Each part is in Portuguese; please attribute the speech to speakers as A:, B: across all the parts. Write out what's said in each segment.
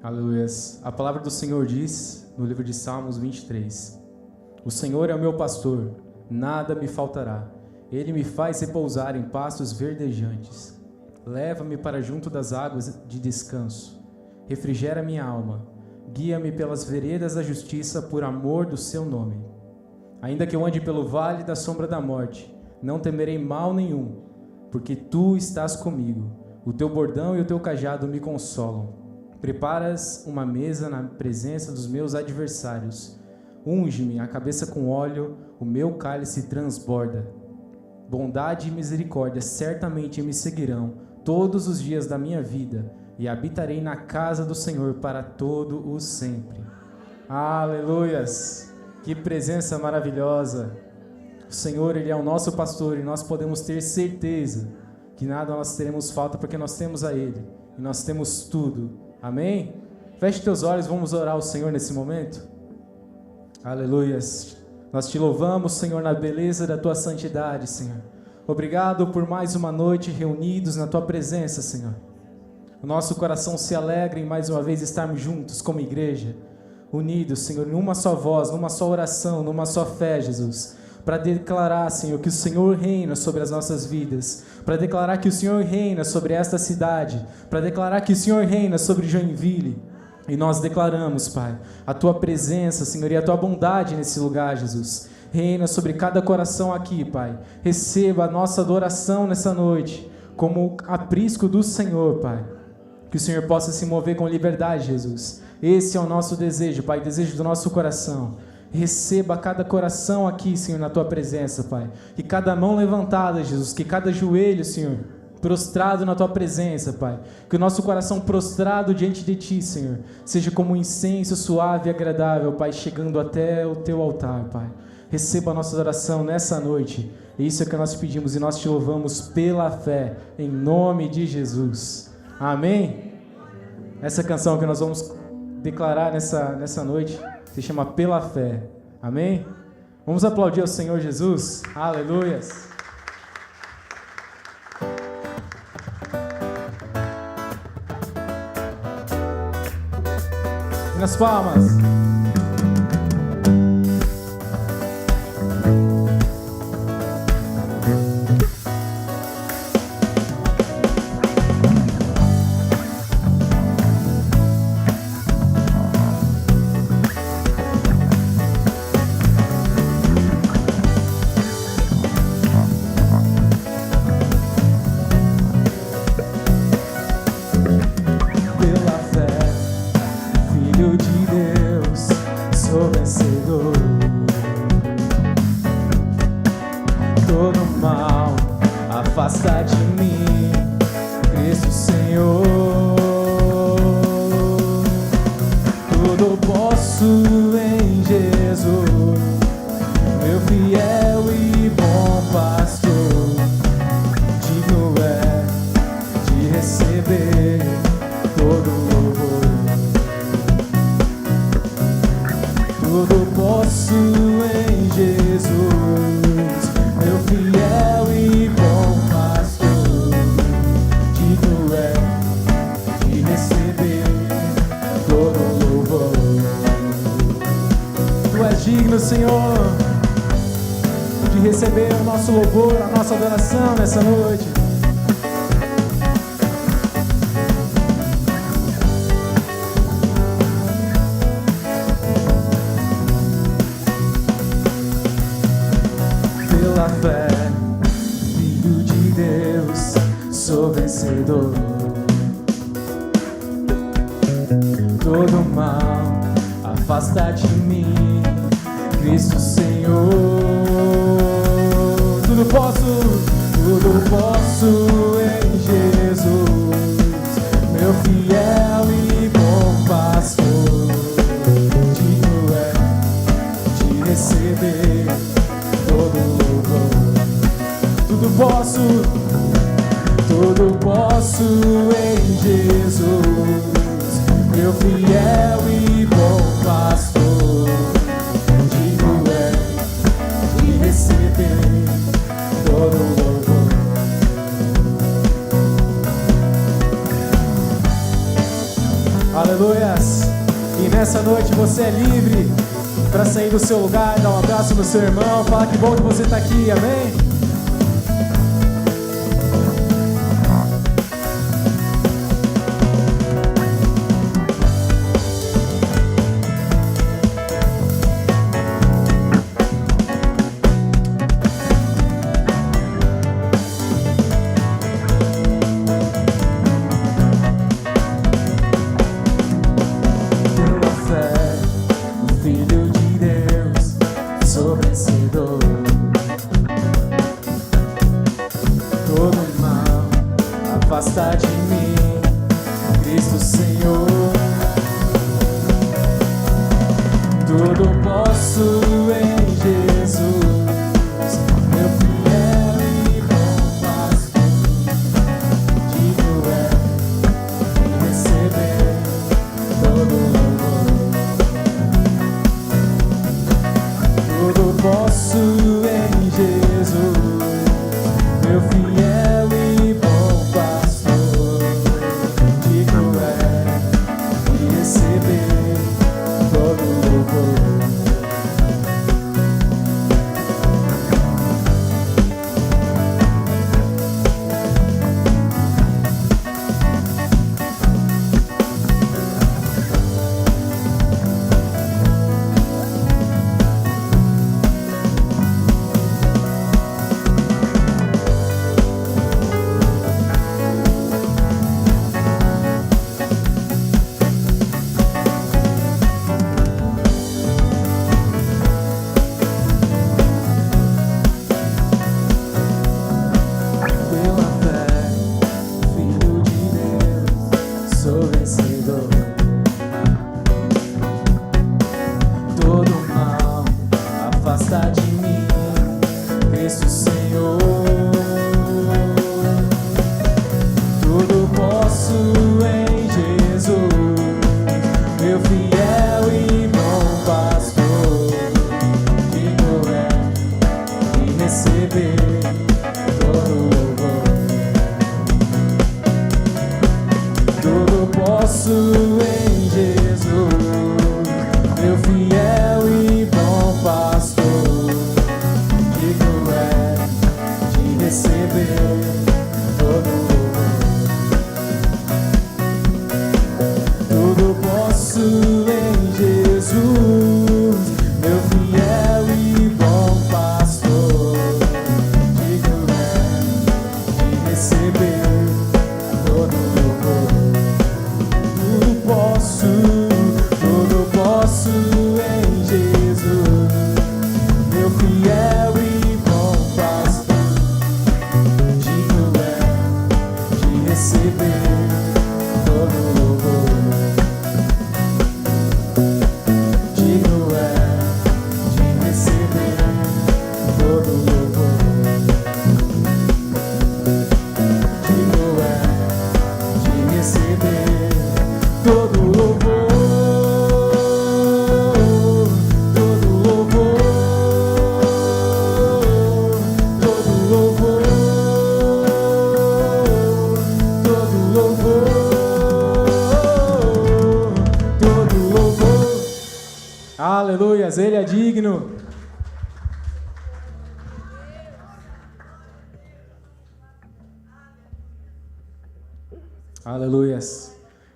A: Aleluias. A palavra do Senhor diz, no livro de Salmos 23, o Senhor é o meu pastor, nada me faltará. Ele me faz repousar em pastos verdejantes. Leva-me para junto das águas de descanso. Refrigera minha alma. Guia-me pelas veredas da justiça por amor do seu nome. Ainda que eu ande pelo vale da sombra da morte, não temerei mal nenhum, porque tu estás comigo. O teu bordão e o teu cajado me consolam. Preparas uma mesa na presença dos meus adversários. Unge-me a cabeça com óleo, o meu cálice transborda. Bondade e misericórdia certamente me seguirão todos os dias da minha vida, e habitarei na casa do Senhor para todo o sempre. Aleluias! Que presença maravilhosa! O Senhor, Ele é o nosso pastor, e nós podemos ter certeza que nada nós teremos falta, porque nós temos a Ele, e nós temos tudo. Amém? Feche teus olhos, vamos orar ao Senhor nesse momento. Aleluias. Nós te louvamos, Senhor, na beleza da tua santidade, Senhor. Obrigado por mais uma noite reunidos na tua presença, Senhor. O nosso coração se alegra em mais uma vez estarmos juntos como igreja, unidos, Senhor, numa só voz, numa só oração, numa só fé, Jesus, para declarar, Senhor, que o Senhor reina sobre as nossas vidas, para declarar que o Senhor reina sobre esta cidade, para declarar que o Senhor reina sobre Joinville. E nós declaramos, Pai, a Tua presença, Senhor, e a Tua bondade nesse lugar, Jesus. Reina sobre cada coração aqui, Pai. Receba a nossa adoração nessa noite, como aprisco do Senhor, Pai. Que o Senhor possa se mover com liberdade, Jesus. Esse é o nosso desejo, Pai, desejo do nosso coração. Receba cada coração aqui, Senhor, na Tua presença, Pai. Que cada mão levantada, Jesus, que cada joelho, Senhor, prostrado na Tua presença, Pai. Que o nosso coração prostrado diante de Ti, Senhor, seja como um incenso suave e agradável, Pai, chegando até o Teu altar, Pai. Receba a nossa adoração nessa noite. Isso é o que nós pedimos e nós Te louvamos pela fé, em nome de Jesus. Amém? Essa canção que nós vamos declarar nessa noite se chama Pela Fé. Amém? Vamos aplaudir ao Senhor Jesus. Aleluias. E nas palmas. Nessa noite, pela fé, Filho de Deus, sou vencedor. Todo mal afasta de mim, Cristo Senhor. Tudo posso em Jesus, meu fiel e bom pastor. Digno é de receber todo louvor. Tudo posso em Jesus, meu fiel e bom pastor. Digno é de receber todo louvor. Aleluias. E nessa noite você é livre para sair do seu lugar, dar um abraço no seu irmão, falar que bom que você está aqui, amém? Afasta de mim, Cristo Senhor. Tudo posso em Jesus, meu fiel e bom pastor. Digno é de receber todo louvor. Tudo posso em Jesus, meu fiel e bom pastor. Digno é de receber todo louvor. Afasta de mim, Cristo Senhor. Tudo posso em Jesus, meu fiel e bom pastor. Digno é de receber todo louvor. Tudo posso em Jesus, meu fiel e bom pastor. Digno é de receber todo louvor. Tudo posso em Jesus, meu fiel e bom pastor. Digno é de receber todo louvor. Tudo posso em Jesus, meu fiel e bom pastor. Digno é de receber todo louvor. Digno é de receber todo louvor. Digno é de receber todo louvor. Aleluias, Ele é digno. Aleluias.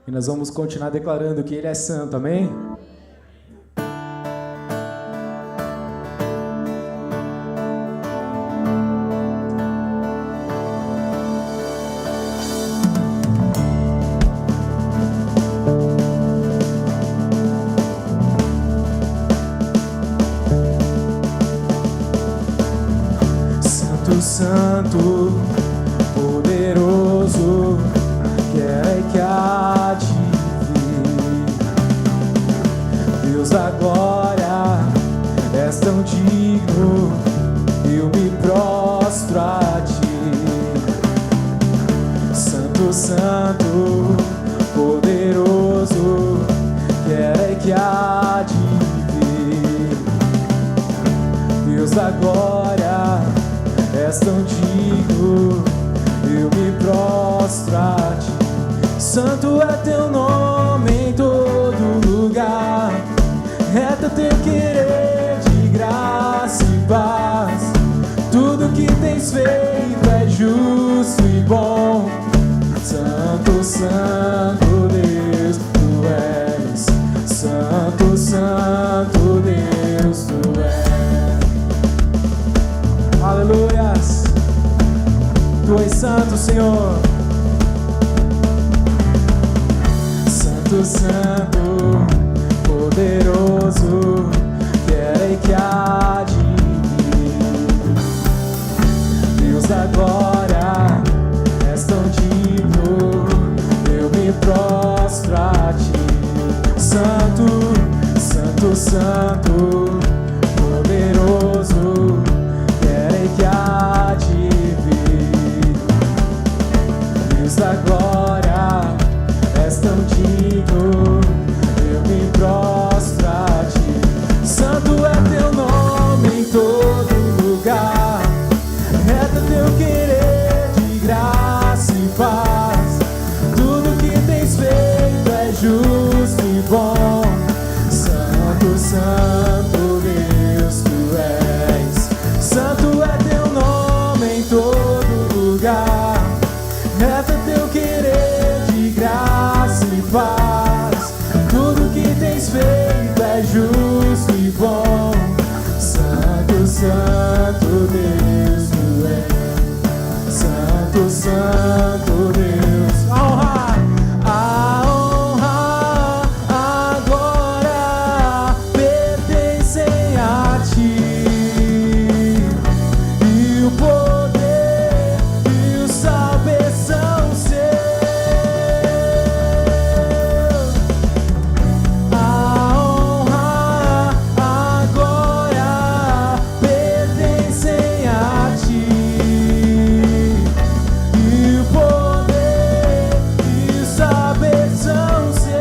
A: E nós vamos continuar declarando que Ele é santo, amém? Santo, poderoso, que é que há de vir. Deus da glória, és tão digno, eu me prostro a ti. Santo, santo, poderoso, que é que há de vir. Deus da glória, és tão digno, eu me prostro a ti. Santo é teu nome em tens feito é justo e bom. Santo, santo Deus, tu és. Santo, santo Deus, tu és. Aleluias. Tu és santo, Senhor. Santo, santo, poderoso, que era e que há de vir. Deus da glória, és tão digno, eu me prostro a ti. Santo, santo, santo, poderoso, que era e que há de vir. Deus da glória, és tão digno, eu me prostro a ti. Santo é teu nome em todo lugar, reto teu querer de graça e paz. Tudo que tens feito é justo e bom. Santo, santo Deus, tu és. Santo é teu nome em todo lugar, reto teu querer de graça e paz. Tudo que tens feito é justo e bom. Santo, santo Deus, tu és. Santo, santo Deus. A honra, a glória pertencem a ti, e o poder e o saber são seus. A honra, a glória pertencem a ti, e o poder e o saber são seus.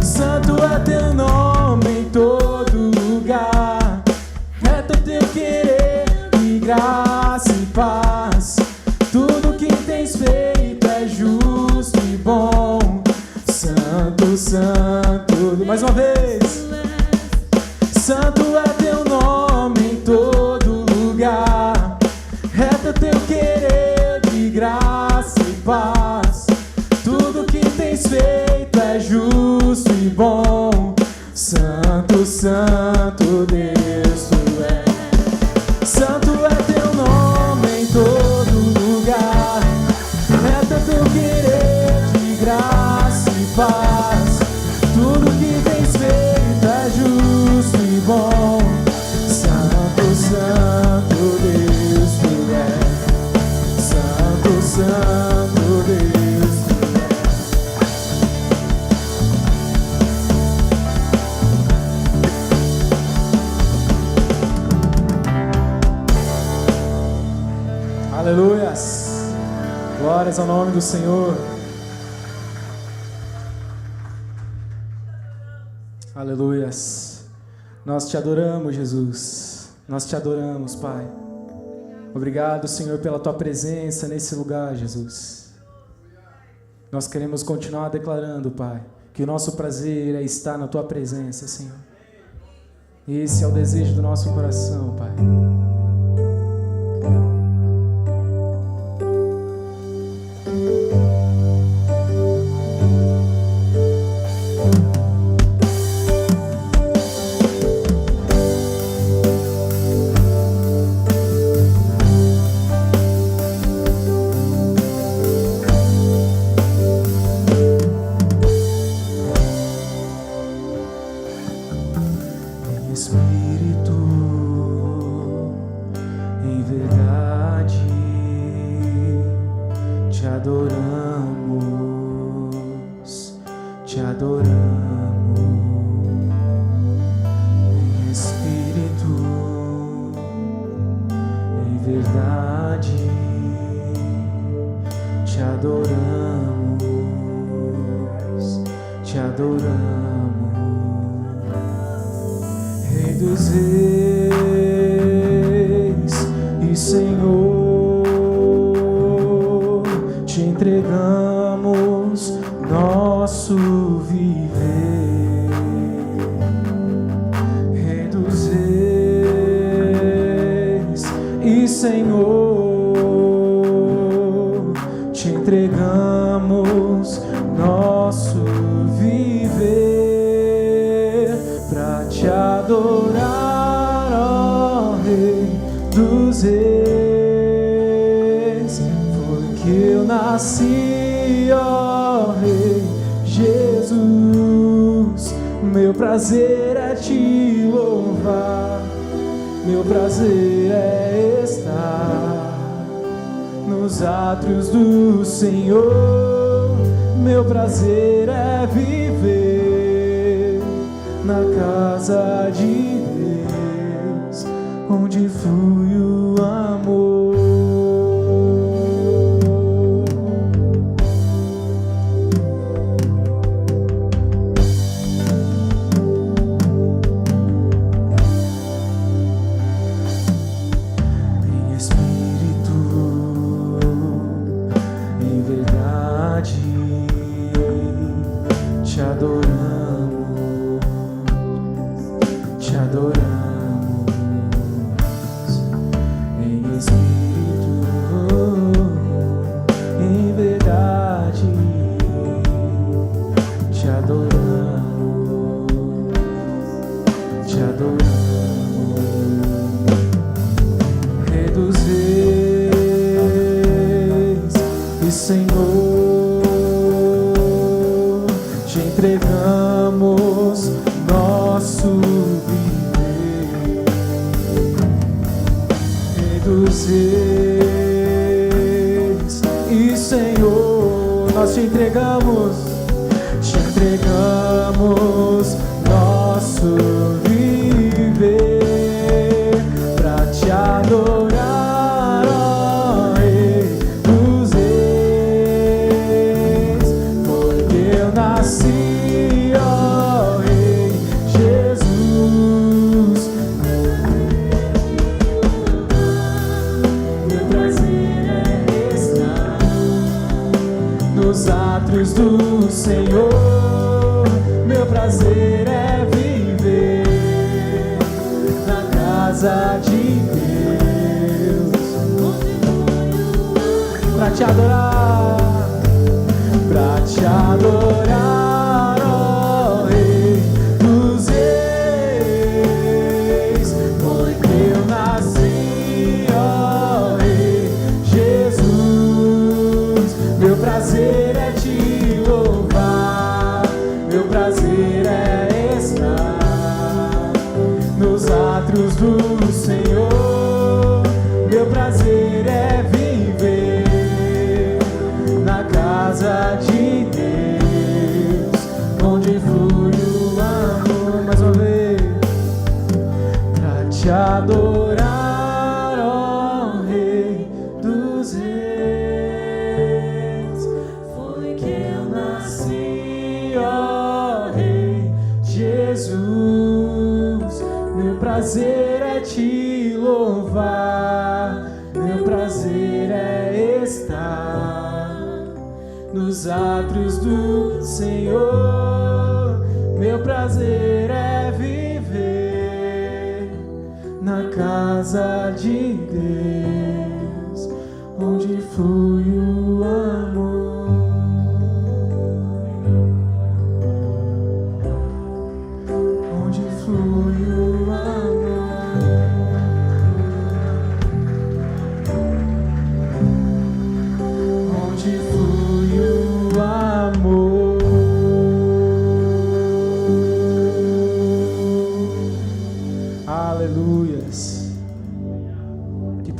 A: Santo é teu nome em todo lugar, reto teu querer e graça e paz. Tudo que tens feito é justo e bom. Santo, santo, mais uma vez. Santo é teu nome em todo lugar, reto teu querer de graça e paz. Tudo que tens feito é justo e bom. Santo, santo Deus, tu és. Santo é teu nome em todo lugar, reto teu querer de graça e paz. Tudo que tens feito é justo e bom. Santo, santo Deus, tu és. Santo, santo Deus, tu és. Aleluias. Glórias ao nome do Senhor. Aleluias. Nós te adoramos, Jesus. Nós te adoramos, Pai. Obrigado, Senhor, pela tua presença nesse lugar, Jesus. Nós queremos continuar declarando, Pai, que o nosso prazer é estar na tua presença, Senhor. Esse é o desejo do nosso coração, Pai. Senhor, te entregamos nosso viver pra te adorar, ó Rei dos Reis. Foi que eu nasci, ó Rei Jesus. Meu prazer é te louvar, meu prazer é estar nos átrios do Senhor. Meu prazer é viver na casa de Deus, onde flui o amor.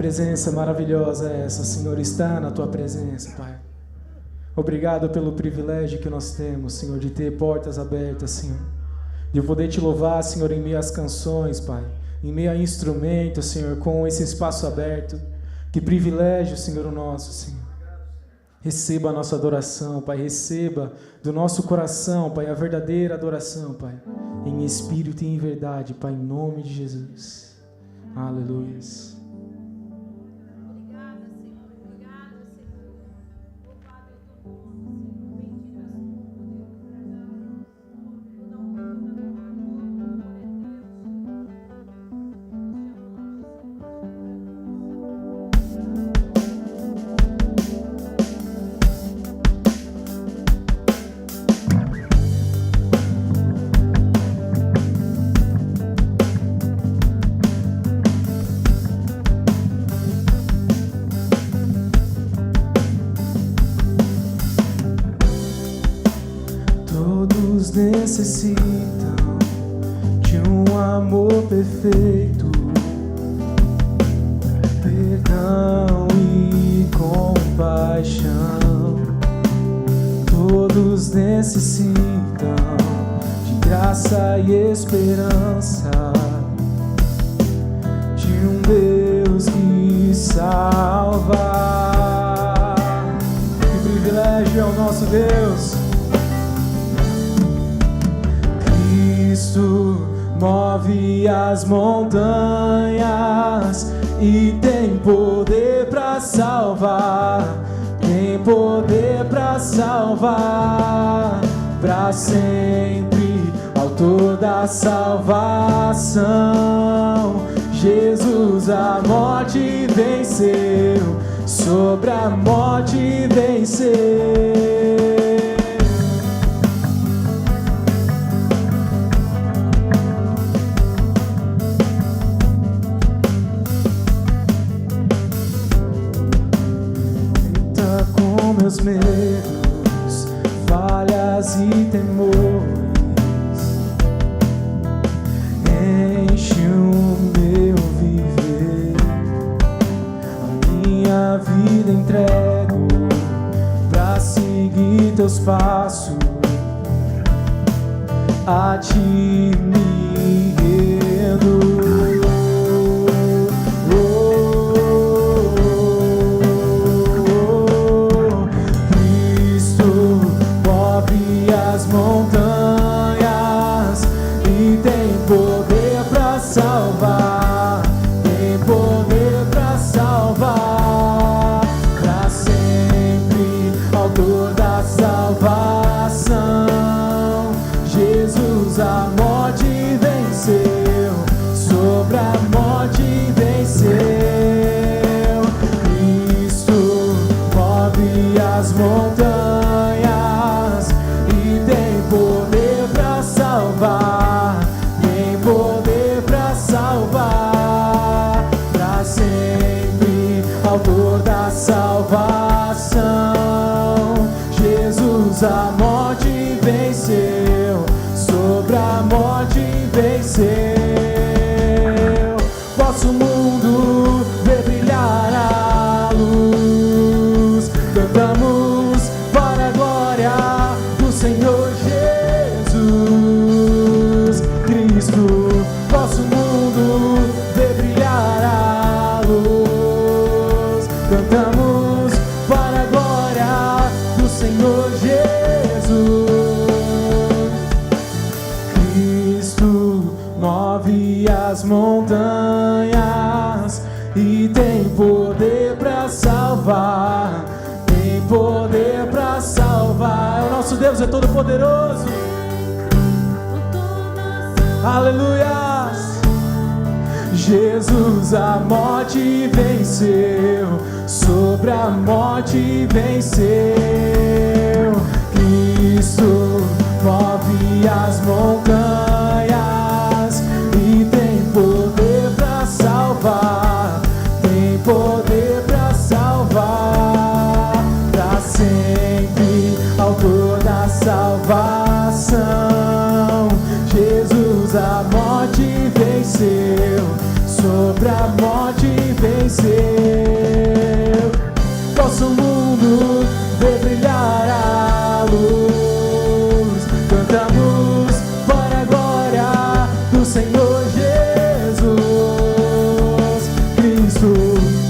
A: Presença maravilhosa é essa, Senhor, está na Tua presença, Pai. Obrigado pelo privilégio que nós temos, Senhor, de ter portas abertas, Senhor, de poder Te louvar, Senhor, em meio às canções, Pai, em meio a instrumentos, Senhor, com esse espaço aberto. Que privilégio, Senhor, o nosso, Senhor. Receba a nossa adoração, Pai, receba do nosso coração, Pai, a verdadeira adoração, Pai, em espírito e em verdade, Pai, em nome de Jesus. Aleluia. Todos necessitam de um amor perfeito, perdão e compaixão. Todos necessitam de graça e esperança, de um Deus que salva. Que privilégio é o nosso Deus. Cristo move as montanhas e tem poder para salvar, tem poder para salvar, para sempre, autor da salvação. Jesus a morte venceu, sobre a morte venceu. Meus medos, falhas e temores, enche o meu viver. A minha vida entrego pra seguir teus passos, a ti me rendo. Montanhas e tem poder para salvar, tem poder para salvar, para sempre, autor da salvação. Jesus a morte venceu, sobre a morte venceu. Cristo move as montanhas e tem poder para salvar, tem poder para salvar, para sempre, autor da salvação. Jesus a morte venceu, sobre a morte venceu. Vosso mundo vê brilhar a luz, cantamos para a glória do Senhor Jesus Cristo. Vosso mundo vê brilhar a luz, cantamos para a glória do Senhor Jesus. Cristo move as montanhas e tem poder para salvar, tem poder para salvar. O nosso Deus é todo poderoso. Aleluias. Jesus a morte venceu, sobre a morte venceu. Cristo move as montanhas e tem poder para salvar, tem poder para salvar, para sempre, autor da salvação. Jesus a morte venceu, sobre a morte venceu. Nosso mundo vê brilhar a luz, cantamos para a glória do Senhor Jesus Cristo.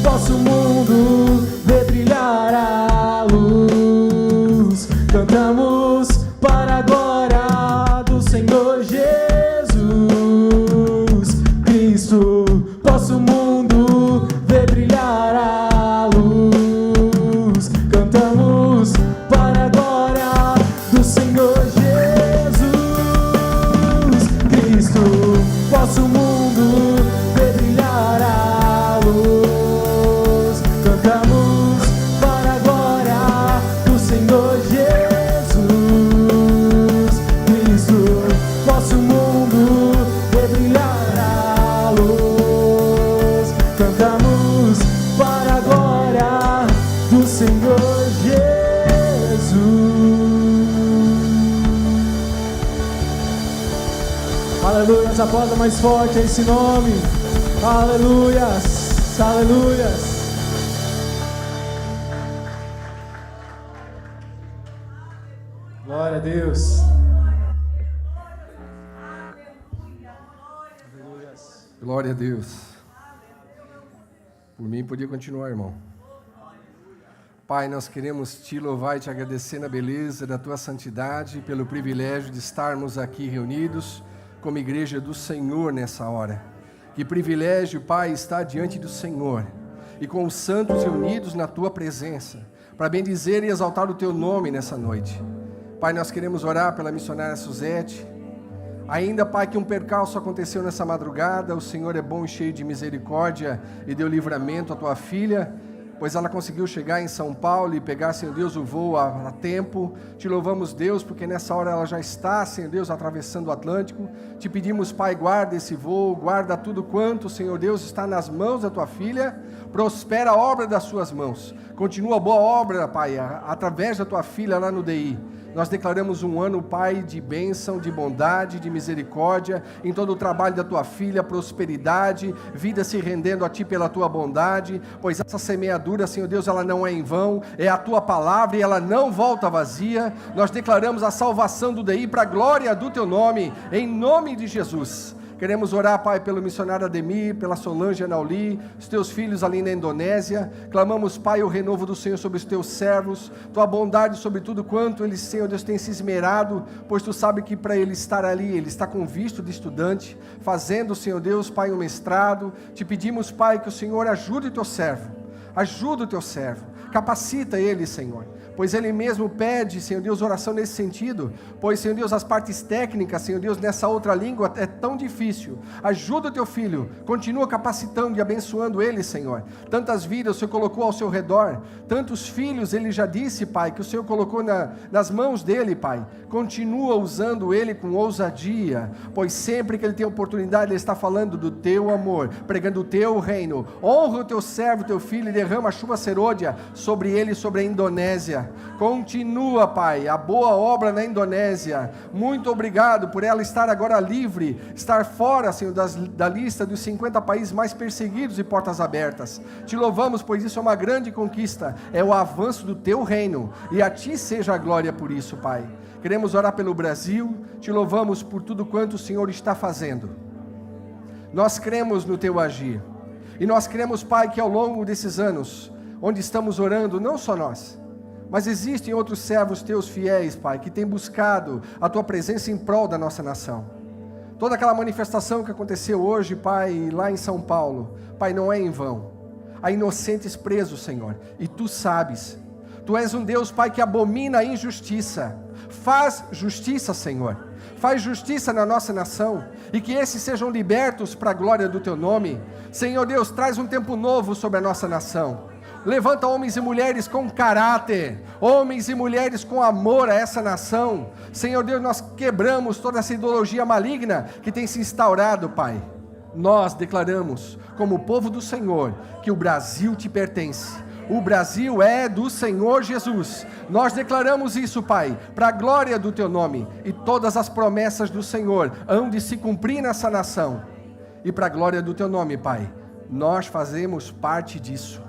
A: Nosso mundo vê brilhar a luz, cantamos para a glória do Senhor Jesus Cristo. Nosso mundo vê brilhar a luz, cantamos para a glória do Senhor Jesus Cristo. Nosso mundo vê brilhar a luz, cantamos para a glória do Senhor Jesus Aleluias, aplauda mais forte esse nome. Aleluias, aleluias. Glória a Deus.
B: Glória a Deus. Por mim, podia continuar, irmão. Pai, nós queremos te louvar e te agradecer na beleza da tua santidade, pelo privilégio de estarmos aqui reunidos como igreja do Senhor nessa hora. Que privilégio, Pai, estar diante do Senhor e com os santos reunidos na tua presença, para bendizer e exaltar o teu nome nessa noite. Pai, nós queremos orar pela missionária Suzete. Ainda, Pai, que um percalço aconteceu nessa madrugada, o Senhor é bom e cheio de misericórdia e deu livramento à tua filha, pois ela conseguiu chegar em São Paulo e pegar, Senhor Deus, o voo a tempo. Te louvamos, Deus, porque nessa hora ela já está, Senhor Deus, atravessando o Atlântico. Te pedimos, Pai, guarda esse voo, guarda tudo quanto, Senhor Deus, está nas mãos da tua filha. Prospera a obra das suas mãos. Continua a boa obra, Pai, através da tua filha lá no DI. Nós declaramos um ano, Pai, de bênção, de bondade, de misericórdia, em todo o trabalho da tua filha, prosperidade, vida se rendendo a ti pela tua bondade, pois essa semeadura, Senhor Deus, ela não é em vão, é a tua palavra e ela não volta vazia. Nós declaramos a salvação do DI para a glória do teu nome, em nome de Jesus. Queremos orar, Pai, pelo missionário Ademir, pela Solange Anauli, os teus filhos ali na Indonésia. Clamamos, Pai, o renovo do Senhor sobre os teus servos, tua bondade sobre tudo quanto eles, Senhor Deus, têm se esmerado, pois tu sabe que para ele estar ali, ele está com visto de estudante, fazendo, Senhor Deus, Pai, um mestrado. Te pedimos, Pai, que o Senhor ajude o teu servo, capacita ele, Senhor, pois ele mesmo pede, Senhor Deus, oração nesse sentido, pois, Senhor Deus, as partes técnicas, Senhor Deus, nessa outra língua é tão difícil. Ajuda o teu filho, continua capacitando e abençoando ele, Senhor. Tantas vidas o Senhor colocou ao seu redor, tantos filhos, ele já disse, Pai, que o Senhor colocou nas mãos dele, Pai. Continua usando ele com ousadia, pois sempre que ele tem oportunidade, ele está falando do teu amor, pregando o teu reino. Honra o teu servo, teu filho, e derrama a chuva serôdia sobre ele e sobre a Indonésia. Continua, Pai, a boa obra na Indonésia. Muito obrigado por ela estar agora livre, estar fora, Senhor, da lista dos 50 países mais perseguidos e portas abertas. Te louvamos, pois isso é uma grande conquista, é o avanço do teu reino, e a ti seja a glória por isso, Pai. Queremos orar pelo Brasil, te louvamos por tudo quanto o Senhor está fazendo. Nós cremos no teu agir, e nós cremos, Pai, que ao longo desses anos, onde estamos orando, não só nós, mas existem outros servos teus fiéis, Pai, que têm buscado a tua presença em prol da nossa nação. Toda aquela manifestação que aconteceu hoje, Pai, lá em São Paulo, Pai, não é em vão. Há inocentes presos, Senhor, e tu sabes. Tu és um Deus, Pai, que abomina a injustiça. Faz justiça, Senhor. Faz justiça na nossa nação, e que esses sejam libertos para a glória do teu nome. Senhor Deus, traz um tempo novo sobre a nossa nação. Levanta homens e mulheres com caráter, homens e mulheres com amor a essa nação. Senhor Deus, nós quebramos toda essa ideologia maligna que tem se instaurado, Pai. Nós declaramos, como povo do Senhor, que o Brasil te pertence. O Brasil é do Senhor Jesus. Nós declaramos isso, Pai, para a glória do teu nome. E todas as promessas do Senhor hão de se cumprir nessa nação. E para a glória do teu nome, Pai, nós fazemos parte disso.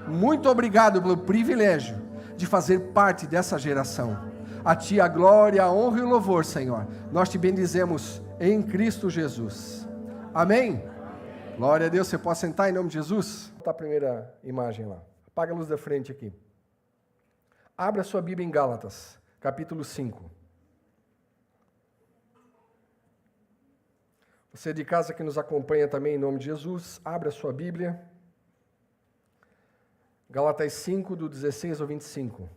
B: Muito obrigado pelo privilégio de fazer parte dessa geração. A ti a glória, a honra e o louvor, Senhor. Nós te bendizemos em Cristo Jesus. Amém? Glória a Deus. Você pode sentar em nome de Jesus? Tá a primeira imagem lá. Apaga a luz da frente aqui. Abra sua Bíblia em Gálatas, capítulo 5. Você de casa que nos acompanha também em nome de Jesus, abra sua Bíblia. Gálatas 5, do 16 ao 25.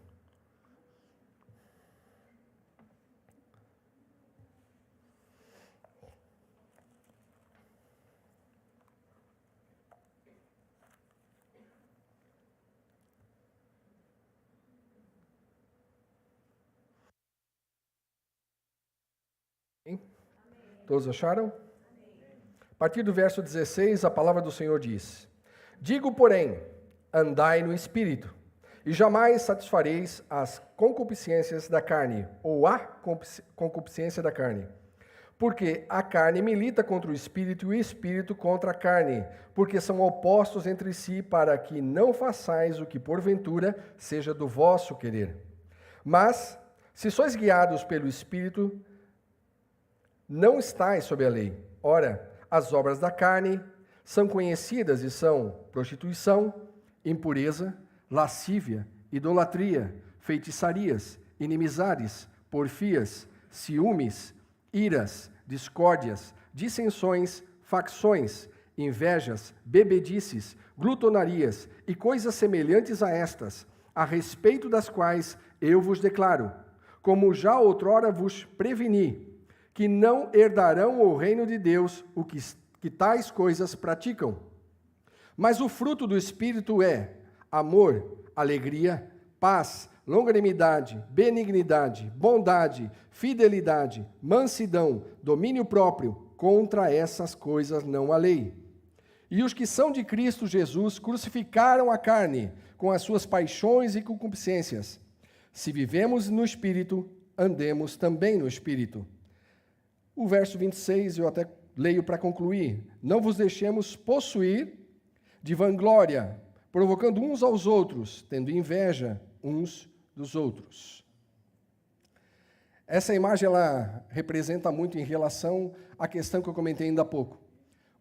B: Todos acharam? A partir do verso 16, a palavra do Senhor diz: Digo, porém, andai no Espírito, e jamais satisfareis as concupiscências da carne, ou a concupiscência da carne. Porque a carne milita contra o espírito e o espírito contra a carne, porque são opostos entre si, para que não façais o que porventura seja do vosso querer. Mas, se sois guiados pelo espírito, não estais sob a lei. Ora, as obras da carne são conhecidas e são prostituição, impureza, lascívia, idolatria, feitiçarias, inimizades, porfias, ciúmes, iras, discórdias, dissensões, facções, invejas, bebedices, glutonarias e coisas semelhantes a estas, a respeito das quais eu vos declaro, como já outrora vos preveni, que não herdarão o reino de Deus o que tais coisas praticam. Mas o fruto do Espírito é amor, alegria, paz, longanimidade, benignidade, bondade, fidelidade, mansidão, domínio próprio. Contra essas coisas não há lei. E os que são de Cristo Jesus crucificaram a carne com as suas paixões e concupiscências. Se vivemos no Espírito, andemos também no Espírito. O verso 26 eu até leio para concluir. Não vos deixemos possuir de vanglória, provocando uns aos outros, tendo inveja uns dos outros. Essa imagem ela representa muito em relação à questão que eu comentei ainda há pouco.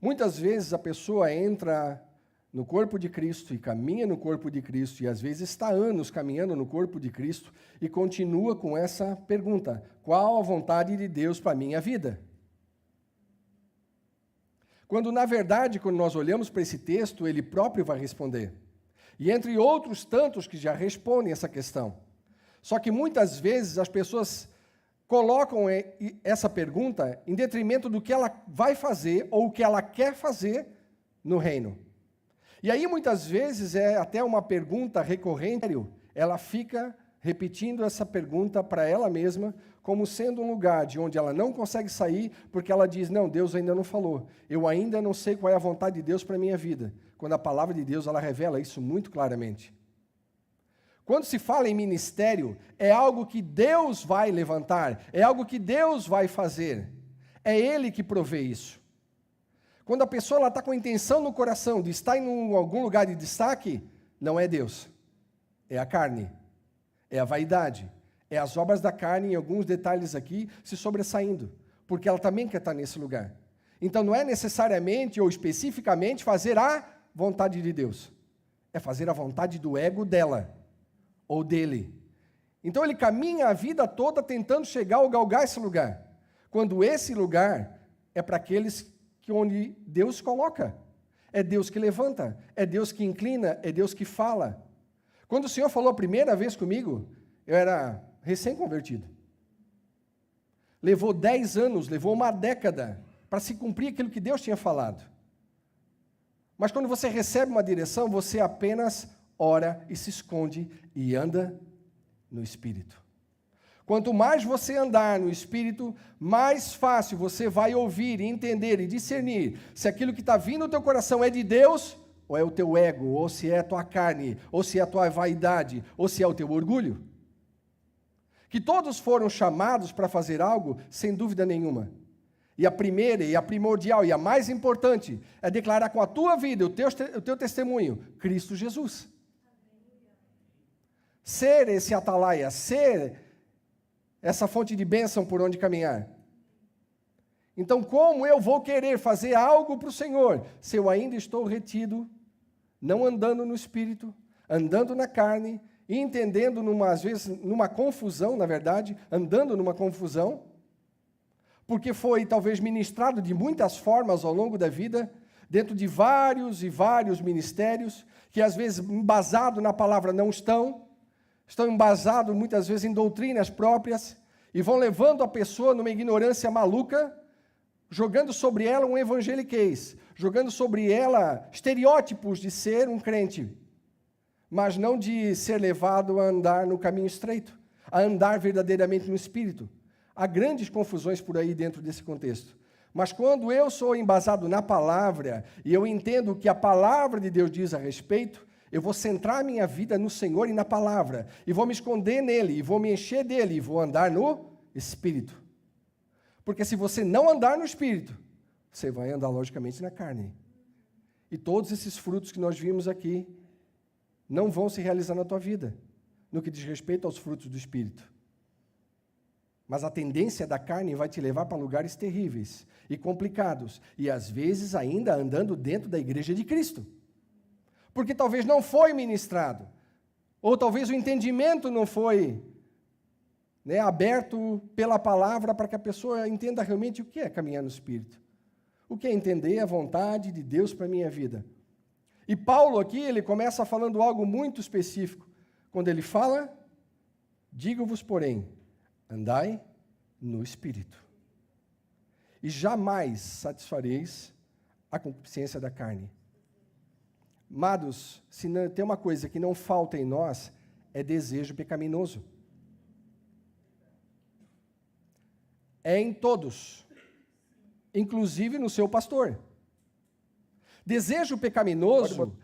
B: Muitas vezes a pessoa entra no corpo de Cristo e caminha no corpo de Cristo, e às vezes está anos caminhando no corpo de Cristo e continua com essa pergunta: qual a vontade de Deus para a minha vida? Quando, na verdade, quando nós olhamos para esse texto, ele próprio vai responder. E entre outros tantos que já respondem essa questão. Só que muitas vezes as pessoas colocam essa pergunta em detrimento do que ela vai fazer ou o que ela quer fazer no reino. E aí muitas vezes é até uma pergunta recorrente, ela fica repetindo essa pergunta para ela mesma, como sendo um lugar de onde ela não consegue sair, porque ela diz: não, Deus ainda não falou, eu ainda não sei qual é a vontade de Deus para a minha vida. Quando a palavra de Deus, ela revela isso muito claramente. Quando se fala em ministério, é algo que Deus vai levantar, é algo que Deus vai fazer, é Ele que provê isso. Quando a pessoa está com a intenção no coração de estar em algum lugar de destaque, não é Deus, é a carne, é a vaidade, é as obras da carne, em alguns detalhes aqui, se sobressaindo, porque ela também quer estar nesse lugar. Então não é necessariamente ou especificamente fazer a vontade de Deus, é fazer a vontade do ego dela, ou dele. Então ele caminha a vida toda tentando chegar ou galgar esse lugar, quando esse lugar é para aqueles que onde Deus coloca, é Deus que levanta, é Deus que inclina, é Deus que fala. Quando o Senhor falou a primeira vez comigo, eu era recém-convertido. Levou 10 anos, levou uma década para se cumprir aquilo que Deus tinha falado. Mas quando você recebe uma direção, você apenas ora e se esconde e anda no Espírito. Quanto mais você andar no Espírito, mais fácil você vai ouvir, entender e discernir se aquilo que está vindo no teu coração é de Deus, ou é o teu ego, ou se é a tua carne, ou se é a tua vaidade, ou se é o teu orgulho. Que todos foram chamados para fazer algo, sem dúvida nenhuma. E a primeira, e a primordial, e a mais importante, é declarar com a tua vida, o teu testemunho, Cristo Jesus. Ser esse atalaia, ser essa fonte de bênção por onde caminhar. Então, como eu vou querer fazer algo para o Senhor, se eu ainda estou retido, não andando no Espírito, andando na carne, e entendendo, às vezes, numa confusão, na verdade, andando numa confusão, porque foi talvez ministrado de muitas formas ao longo da vida, dentro de vários e vários ministérios, que às vezes embasados na palavra não estão embasados muitas vezes em doutrinas próprias, e vão levando a pessoa numa ignorância maluca, jogando sobre ela um evangeliquez, jogando sobre ela estereótipos de ser um crente, mas não de ser levado a andar no caminho estreito, a andar verdadeiramente no Espírito. Há grandes confusões por aí dentro desse contexto. Mas quando eu sou embasado na palavra, e eu entendo o que a palavra de Deus diz a respeito, eu vou centrar minha vida no Senhor e na palavra, e vou me esconder nele, e vou me encher dele, e vou andar no Espírito. Porque se você não andar no Espírito, você vai andar logicamente na carne. E todos esses frutos que nós vimos aqui não vão se realizar na tua vida, no que diz respeito aos frutos do Espírito. Mas a tendência da carne vai te levar para lugares terríveis e complicados, e às vezes ainda andando dentro da igreja de Cristo. Porque talvez não foi ministrado, ou talvez o entendimento não foi aberto pela palavra para que a pessoa entenda realmente o que é caminhar no Espírito. O que é entender a vontade de Deus para a minha vida. E Paulo aqui, ele começa falando algo muito específico. Quando ele fala, digo-vos, porém, andai no Espírito, e jamais satisfareis a concupiscência da carne. Amados, se não, tem uma coisa que não falta em nós, é desejo pecaminoso. É em todos, inclusive no seu pastor. Desejo pecaminoso,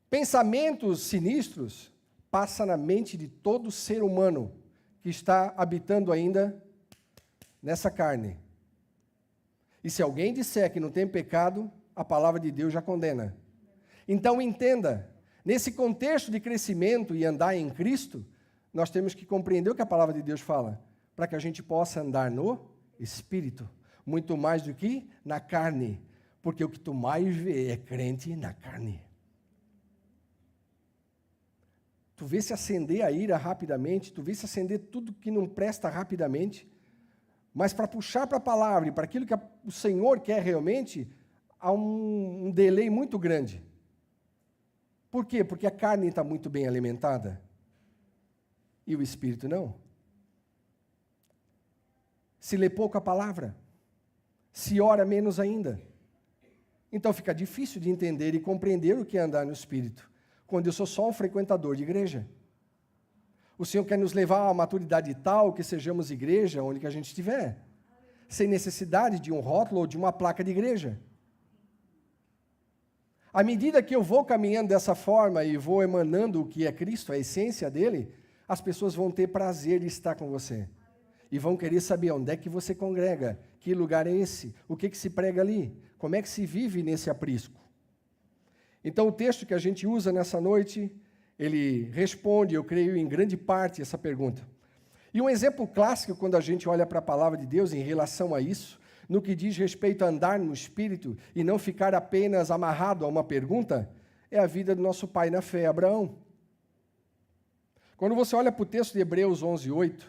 B: pensamentos sinistros, passa na mente de todo ser humano que está habitando ainda nessa carne. E se alguém disser que não tem pecado, a palavra de Deus já condena. Então entenda, nesse contexto de crescimento e andar em Cristo, nós temos que compreender o que a palavra de Deus fala, para que a gente possa andar no Espírito, muito mais do que na carne, porque o que tu mais vê é crente na carne. Tu vê se acender a ira rapidamente, tu vê se acender tudo que não presta rapidamente, mas para puxar para a palavra e para aquilo que o Senhor quer realmente, há um delay muito grande. Por quê? Porque a carne está muito bem alimentada e o Espírito não. Se lê pouco a palavra, se ora menos ainda. Então fica difícil de entender e compreender o que é andar no Espírito, quando eu sou só um frequentador de igreja. O Senhor quer nos levar a uma maturidade tal que sejamos igreja onde que a gente estiver, sem necessidade de um rótulo ou de uma placa de igreja. À medida que eu vou caminhando dessa forma e vou emanando o que é Cristo, a essência dele, as pessoas vão ter prazer de estar com você. E vão querer saber onde é que você congrega, que lugar é esse, o que se prega ali, como é que se vive nesse aprisco. Então o texto que a gente usa nessa noite, ele responde, eu creio, em grande parte essa pergunta. E um exemplo clássico, quando a gente olha para a palavra de Deus em relação a isso, no que diz respeito a andar no Espírito e não ficar apenas amarrado a uma pergunta, é a vida do nosso pai na fé, Abraão. Quando você olha para o texto de Hebreus 11:8,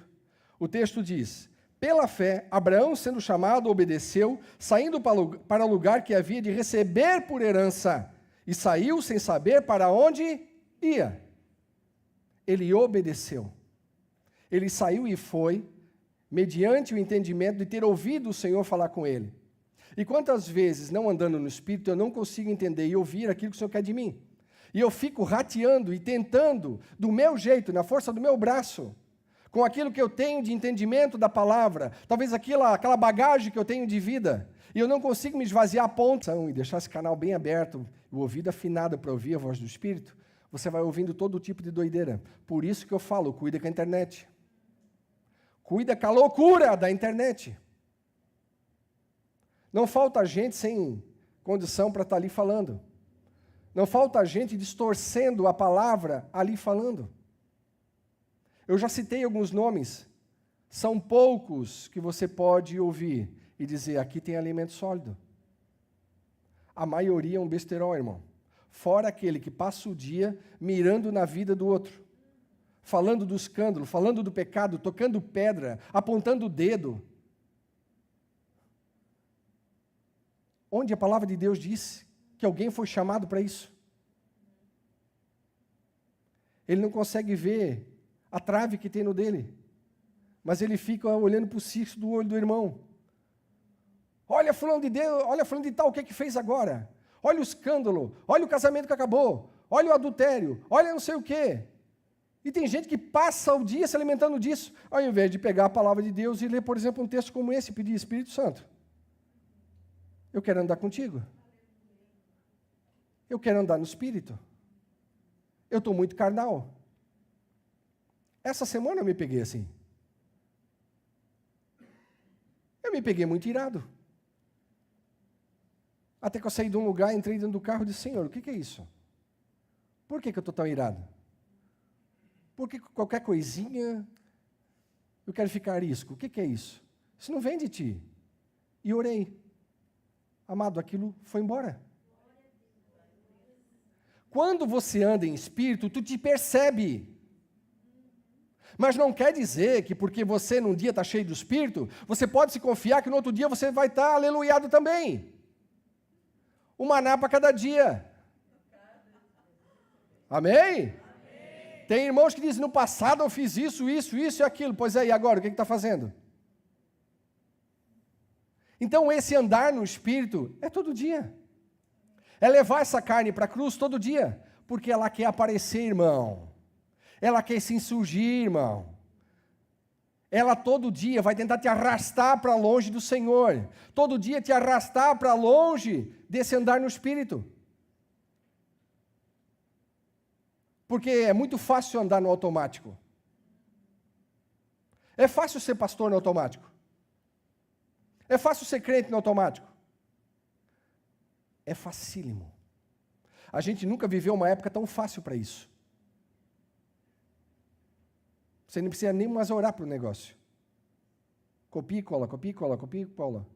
B: o texto diz, pela fé, Abraão, sendo chamado, obedeceu, saindo para o lugar que havia de receber por herança, e saiu sem saber para onde ia. Ele obedeceu. Ele saiu e foi, mediante o entendimento de ter ouvido o Senhor falar com ele. E quantas vezes, não andando no Espírito, eu não consigo entender e ouvir aquilo que o Senhor quer de mim? E eu fico rateando e tentando, do meu jeito, na força do meu braço, com aquilo que eu tenho de entendimento da palavra, talvez aquela bagagem que eu tenho de vida, e eu não consigo me esvaziar a ponta e deixar esse canal bem aberto, o ouvido afinado para ouvir a voz do Espírito, você vai ouvindo todo tipo de doideira. Por isso que eu falo, cuida com a internet. Cuida com a loucura da internet. Não falta gente sem condição para estar ali falando. Não falta gente distorcendo a palavra ali falando. Eu já citei alguns nomes. São poucos que você pode ouvir e dizer, aqui tem alimento sólido. A maioria é um besterol, irmão. Fora aquele que passa o dia mirando na vida do outro. Falando do escândalo, falando do pecado, tocando pedra, apontando o dedo. Onde a palavra de Deus diz que alguém foi chamado para isso? Ele não consegue ver a trave que tem no dele, mas ele fica olhando para o cisco do olho do irmão. Olha fulano de Deus, olha fulano de tal, o que é que fez agora? Olha o escândalo, olha o casamento que acabou, olha o adultério, olha não sei o quê. E tem gente que passa o dia se alimentando disso, ao invés de pegar a palavra de Deus e ler, por exemplo, um texto como esse e pedir, Espírito Santo, eu quero andar contigo. Eu quero andar no Espírito. Eu estou muito carnal. Essa semana eu me peguei assim. Eu me peguei muito irado. Até que eu saí de um lugar, entrei dentro do carro e disse, Senhor, o que é isso? Por que eu estou tão irado? Porque qualquer coisinha, eu quero ficar arisco. O que é isso? Isso não vem de ti. E orei. Amado, aquilo foi embora. Quando você anda em espírito, tu te percebe. Mas não quer dizer que porque você num dia está cheio do espírito, você pode se confiar que no outro dia você vai estar aleluiado também. O maná para cada dia. Amém? Tem irmãos que dizem, no passado eu fiz isso e aquilo. Pois é, e agora? O que está fazendo? Então, esse andar no Espírito é todo dia. É levar essa carne para a cruz todo dia. Porque ela quer aparecer, irmão. Ela quer se insurgir, irmão. Ela todo dia vai tentar te arrastar para longe do Senhor. Todo dia te arrastar para longe desse andar no Espírito. Porque é muito fácil andar no automático. É fácil ser pastor no automático. É fácil ser crente no automático. É facílimo. A gente nunca viveu uma época tão fácil para isso. Você não precisa nem mais orar para o negócio. Copia e cola, copia e cola, copia e cola.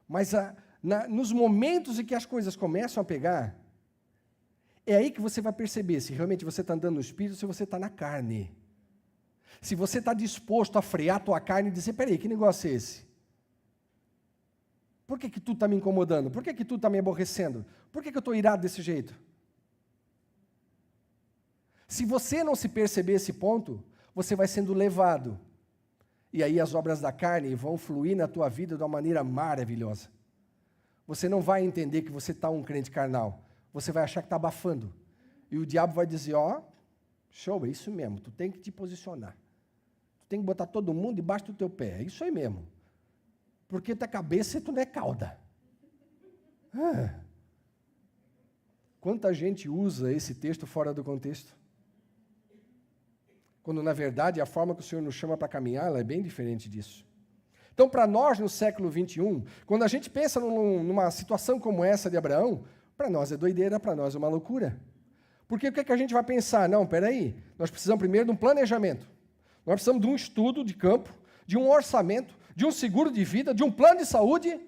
B: Mas nos momentos em que as coisas começam a pegar, é aí que você vai perceber se realmente você está andando no Espírito ou se você está na carne. Se você está disposto a frear a tua carne e dizer, peraí, que negócio é esse? Por que tudo está me incomodando? Por que tudo está me aborrecendo? Por que eu estou irado desse jeito? Se você não se perceber esse ponto, você vai sendo levado. E aí as obras da carne vão fluir na tua vida de uma maneira maravilhosa. Você não vai entender que você está um crente carnal. Você vai achar que está abafando. E o diabo vai dizer, ó, show, é isso mesmo, tu tem que te posicionar. Tu tem que botar todo mundo debaixo do teu pé, é isso aí mesmo. Porque tua cabeça tu não é cauda. Quanta gente usa esse texto fora do contexto? Quando, na verdade, a forma que o Senhor nos chama para caminhar, ela é bem diferente disso. Então, para nós, no século 21, quando a gente pensa numa situação como essa de Abraão, para nós é doideira, para nós é uma loucura. Porque o que é que a gente vai pensar? Não, peraí, nós precisamos primeiro de um planejamento. Nós precisamos de um estudo de campo, de um orçamento, de um seguro de vida, de um plano de saúde.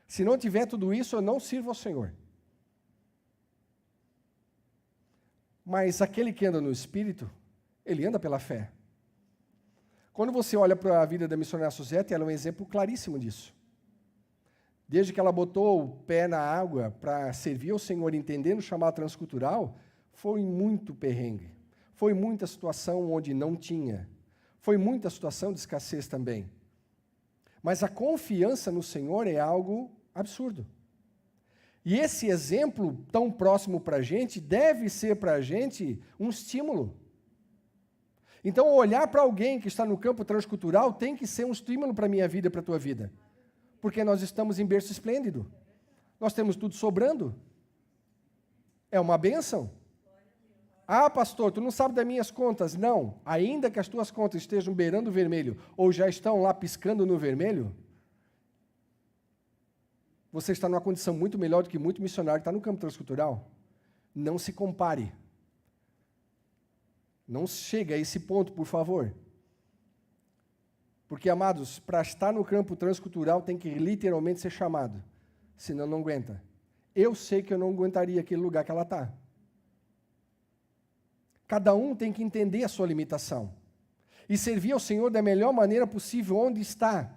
B: Se não tiver tudo isso, eu não sirvo ao Senhor. Mas aquele que anda no Espírito, ele anda pela fé. Quando você olha para a vida da missionária Suzete, ela é um exemplo claríssimo disso. Desde que ela botou o pé na água para servir ao Senhor, entendendo o chamado transcultural, foi muito perrengue. Foi muita situação onde não tinha. Foi muita situação de escassez também. Mas a confiança no Senhor é algo absurdo. E esse exemplo tão próximo para a gente deve ser para a gente um estímulo. Então, olhar para alguém que está no campo transcultural tem que ser um estímulo para a minha vida e para a tua vida. Porque nós estamos em berço esplêndido. Nós temos tudo sobrando. É uma bênção. Ah, pastor, tu não sabe das minhas contas. Não. Ainda que as tuas contas estejam beirando o vermelho ou já estão lá piscando no vermelho, você está numa condição muito melhor do que muito missionário que está no campo transcultural. Não se compare. Não chega a esse ponto, por favor. Porque, amados, para estar no campo transcultural tem que literalmente ser chamado. Senão não aguenta. Eu sei que eu não aguentaria aquele lugar que ela está. Cada um tem que entender a sua limitação. E servir ao Senhor da melhor maneira possível onde está.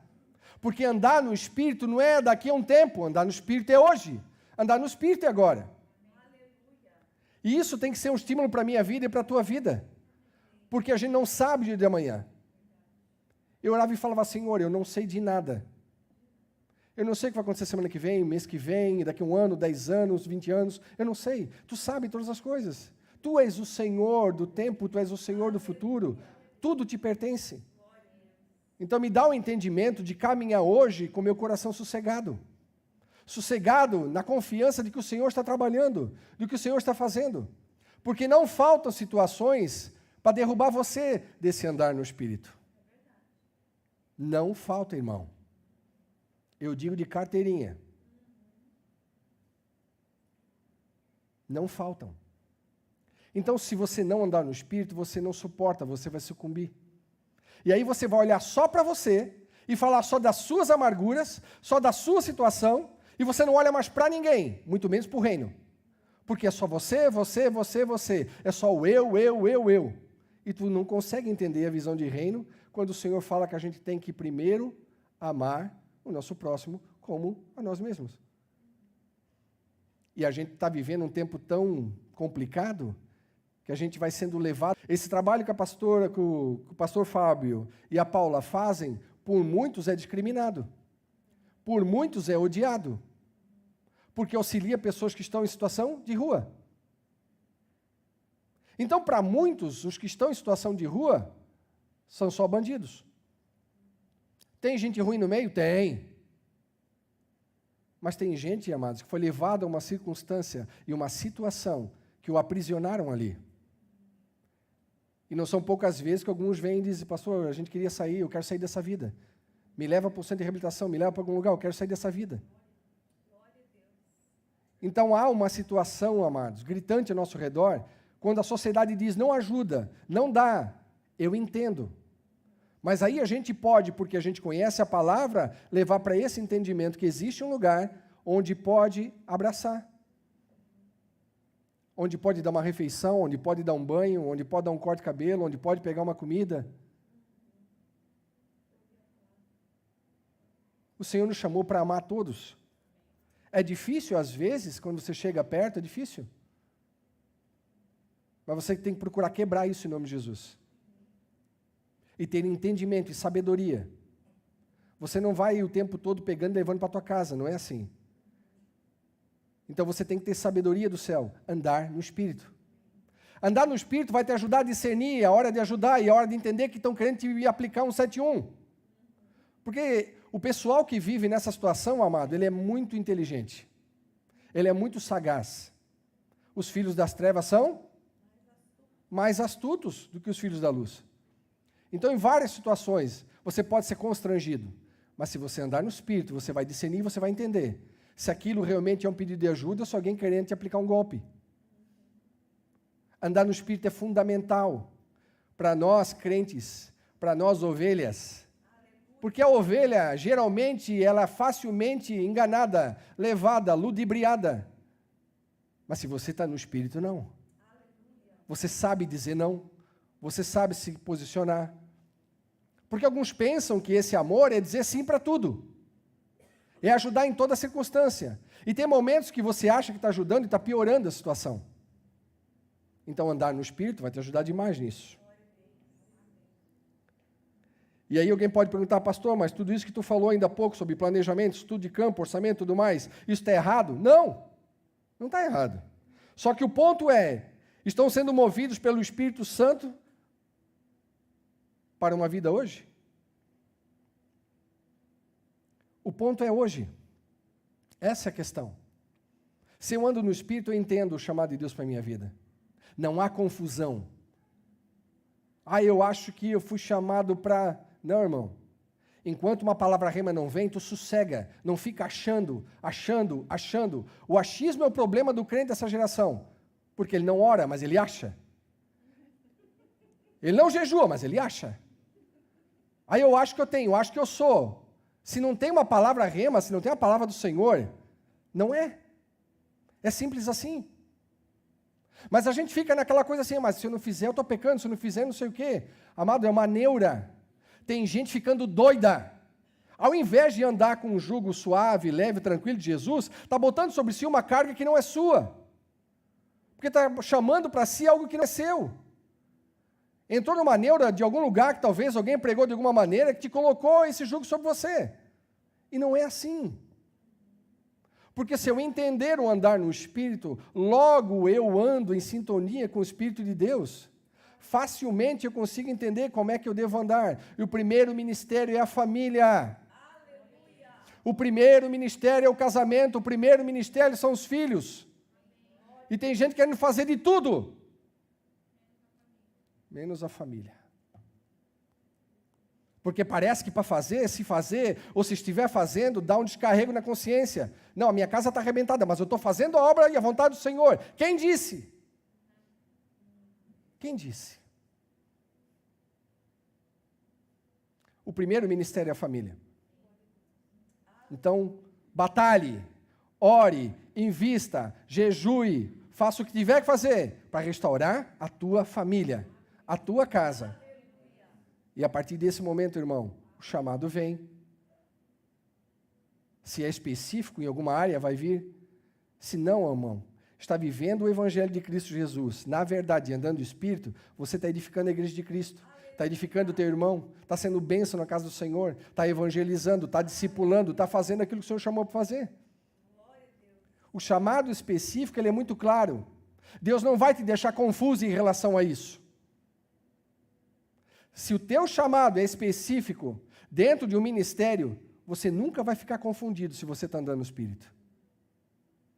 B: Porque andar no Espírito não é daqui a um tempo, andar no Espírito é hoje. Andar no Espírito é agora. E isso tem que ser um estímulo para a minha vida e para a tua vida. Porque a gente não sabe o dia de amanhã. Eu orava e falava, Senhor, eu não sei de nada. Eu não sei o que vai acontecer semana que vem, mês que vem, daqui a 1 ano, 10 anos, 20 anos. Eu não sei. Tu sabe todas as coisas. Tu és o Senhor do tempo, tu és o Senhor do futuro. Tudo te pertence. Então me dá o entendimento de caminhar hoje com meu coração sossegado. Sossegado na confiança de que o Senhor está trabalhando, do que o Senhor está fazendo. Porque não faltam situações para derrubar você desse andar no Espírito. Não falta, irmão. Eu digo de carteirinha. Não faltam. Então, se você não andar no Espírito, você não suporta, você vai sucumbir. E aí você vai olhar só para você e falar só das suas amarguras, só da sua situação, e você não olha mais para ninguém, muito menos para o reino. Porque é só você. É só o eu. E tu não consegue entender a visão de reino quando o Senhor fala que a gente tem que primeiro amar o nosso próximo como a nós mesmos. E a gente está vivendo um tempo tão complicado que a gente vai sendo levado. Esse trabalho que o pastor Fábio e a Paula fazem, por muitos é discriminado. Por muitos é odiado. Porque auxilia pessoas que estão em situação de rua. Então, para muitos, os que estão em situação de rua são só bandidos. Tem gente ruim no meio? Tem. Mas tem gente, amados, que foi levada a uma circunstância e uma situação que o aprisionaram ali. E não são poucas vezes que alguns vêm e dizem, pastor, a gente queria sair, eu quero sair dessa vida. Me leva para o centro de reabilitação, me leva para algum lugar, eu quero sair dessa vida. Então há uma situação, amados, gritante ao nosso redor, quando a sociedade diz, não ajuda, não dá, eu entendo. Mas aí a gente pode, porque a gente conhece a palavra, levar para esse entendimento que existe um lugar onde pode abraçar. Onde pode dar uma refeição, onde pode dar um banho, onde pode dar um corte de cabelo, onde pode pegar uma comida. O Senhor nos chamou para amar todos. É difícil, às vezes, quando você chega perto, é difícil. Mas você tem que procurar quebrar isso em nome de Jesus. E ter entendimento e sabedoria. Você não vai o tempo todo pegando e levando para a tua casa, não é assim. Então você tem que ter sabedoria do céu, andar no Espírito. Andar no Espírito vai te ajudar a discernir a hora de ajudar e a hora de entender que estão querendo te aplicar um 171. Porque o pessoal que vive nessa situação, amado, ele é muito inteligente. Ele é muito sagaz. Os filhos das trevas são mais astutos do que os filhos da luz. Então, em várias situações, você pode ser constrangido. Mas se você andar no Espírito, você vai discernir e você vai entender se aquilo realmente é um pedido de ajuda ou se alguém querendo te aplicar um golpe. Andar no Espírito é fundamental para nós crentes, para nós ovelhas. Porque a ovelha, geralmente, ela é facilmente enganada, levada, ludibriada. Mas se você está no Espírito, não. Você sabe dizer não. Você sabe se posicionar. Porque alguns pensam que esse amor é dizer sim para tudo. É ajudar em toda circunstância. E tem momentos que você acha que está ajudando e está piorando a situação. Então andar no Espírito vai te ajudar demais nisso. E aí alguém pode perguntar, pastor, mas tudo isso que tu falou ainda há pouco sobre planejamento, estudo de campo, orçamento e tudo mais, isso está errado? Não, não está errado. Só que o ponto é, estão sendo movidos pelo Espírito Santo para uma vida hoje? O ponto é hoje. Essa é a questão. Se eu ando no Espírito, eu entendo o chamado de Deus para a minha vida. Não há confusão. Eu acho que eu fui chamado para... Não, irmão. Enquanto uma palavra rema não vem, tu sossega. Não fica achando. O achismo é o problema do crente dessa geração. Porque ele não ora, mas ele acha. Ele não jejua, mas ele acha. Eu acho que eu tenho, eu acho que eu sou. Se não tem uma palavra rema, se não tem a palavra do Senhor, não é. É simples assim. Mas a gente fica naquela coisa assim, mas se eu não fizer, eu estou pecando, se eu não fizer, não sei o quê. Amado, é uma neura. Tem gente ficando doida. Ao invés de andar com um jugo suave, leve, tranquilo de Jesus, está botando sobre si uma carga que não é sua. Porque está chamando para si algo que não é seu. Entrou numa neura de algum lugar que talvez alguém pregou de alguma maneira que te colocou esse jugo sobre você. E não é assim. Porque se eu entender o andar no Espírito, logo eu ando em sintonia com o Espírito de Deus. Facilmente eu consigo entender como é que eu devo andar. E o primeiro ministério é a família. Aleluia. O primeiro ministério é o casamento. O primeiro ministério são os filhos. E tem gente querendo fazer de tudo. menos a família. Porque parece que para fazer, se fazer, ou se estiver fazendo, dá um descarrego na consciência. Não, a minha casa está arrebentada, mas eu estou fazendo a obra e a vontade do Senhor. Quem disse? Quem disse? O primeiro ministério é a família. Então, batalhe, ore, invista, jejue, faça o que tiver que fazer para restaurar a tua família, a tua casa. E a partir desse momento, irmão, o chamado vem. Se é específico em alguma área, vai vir. Se não, irmão, está vivendo o Evangelho de Cristo Jesus, na verdade, andando no Espírito, você está edificando a igreja de Cristo. Está edificando o teu irmão, está sendo bênção na casa do Senhor, está evangelizando, está discipulando, está fazendo aquilo que o Senhor chamou para fazer. O chamado específico, ele é muito claro. Deus não vai te deixar confuso em relação a isso. Se o teu chamado é específico dentro de um ministério, você nunca vai ficar confundido se você está andando no Espírito.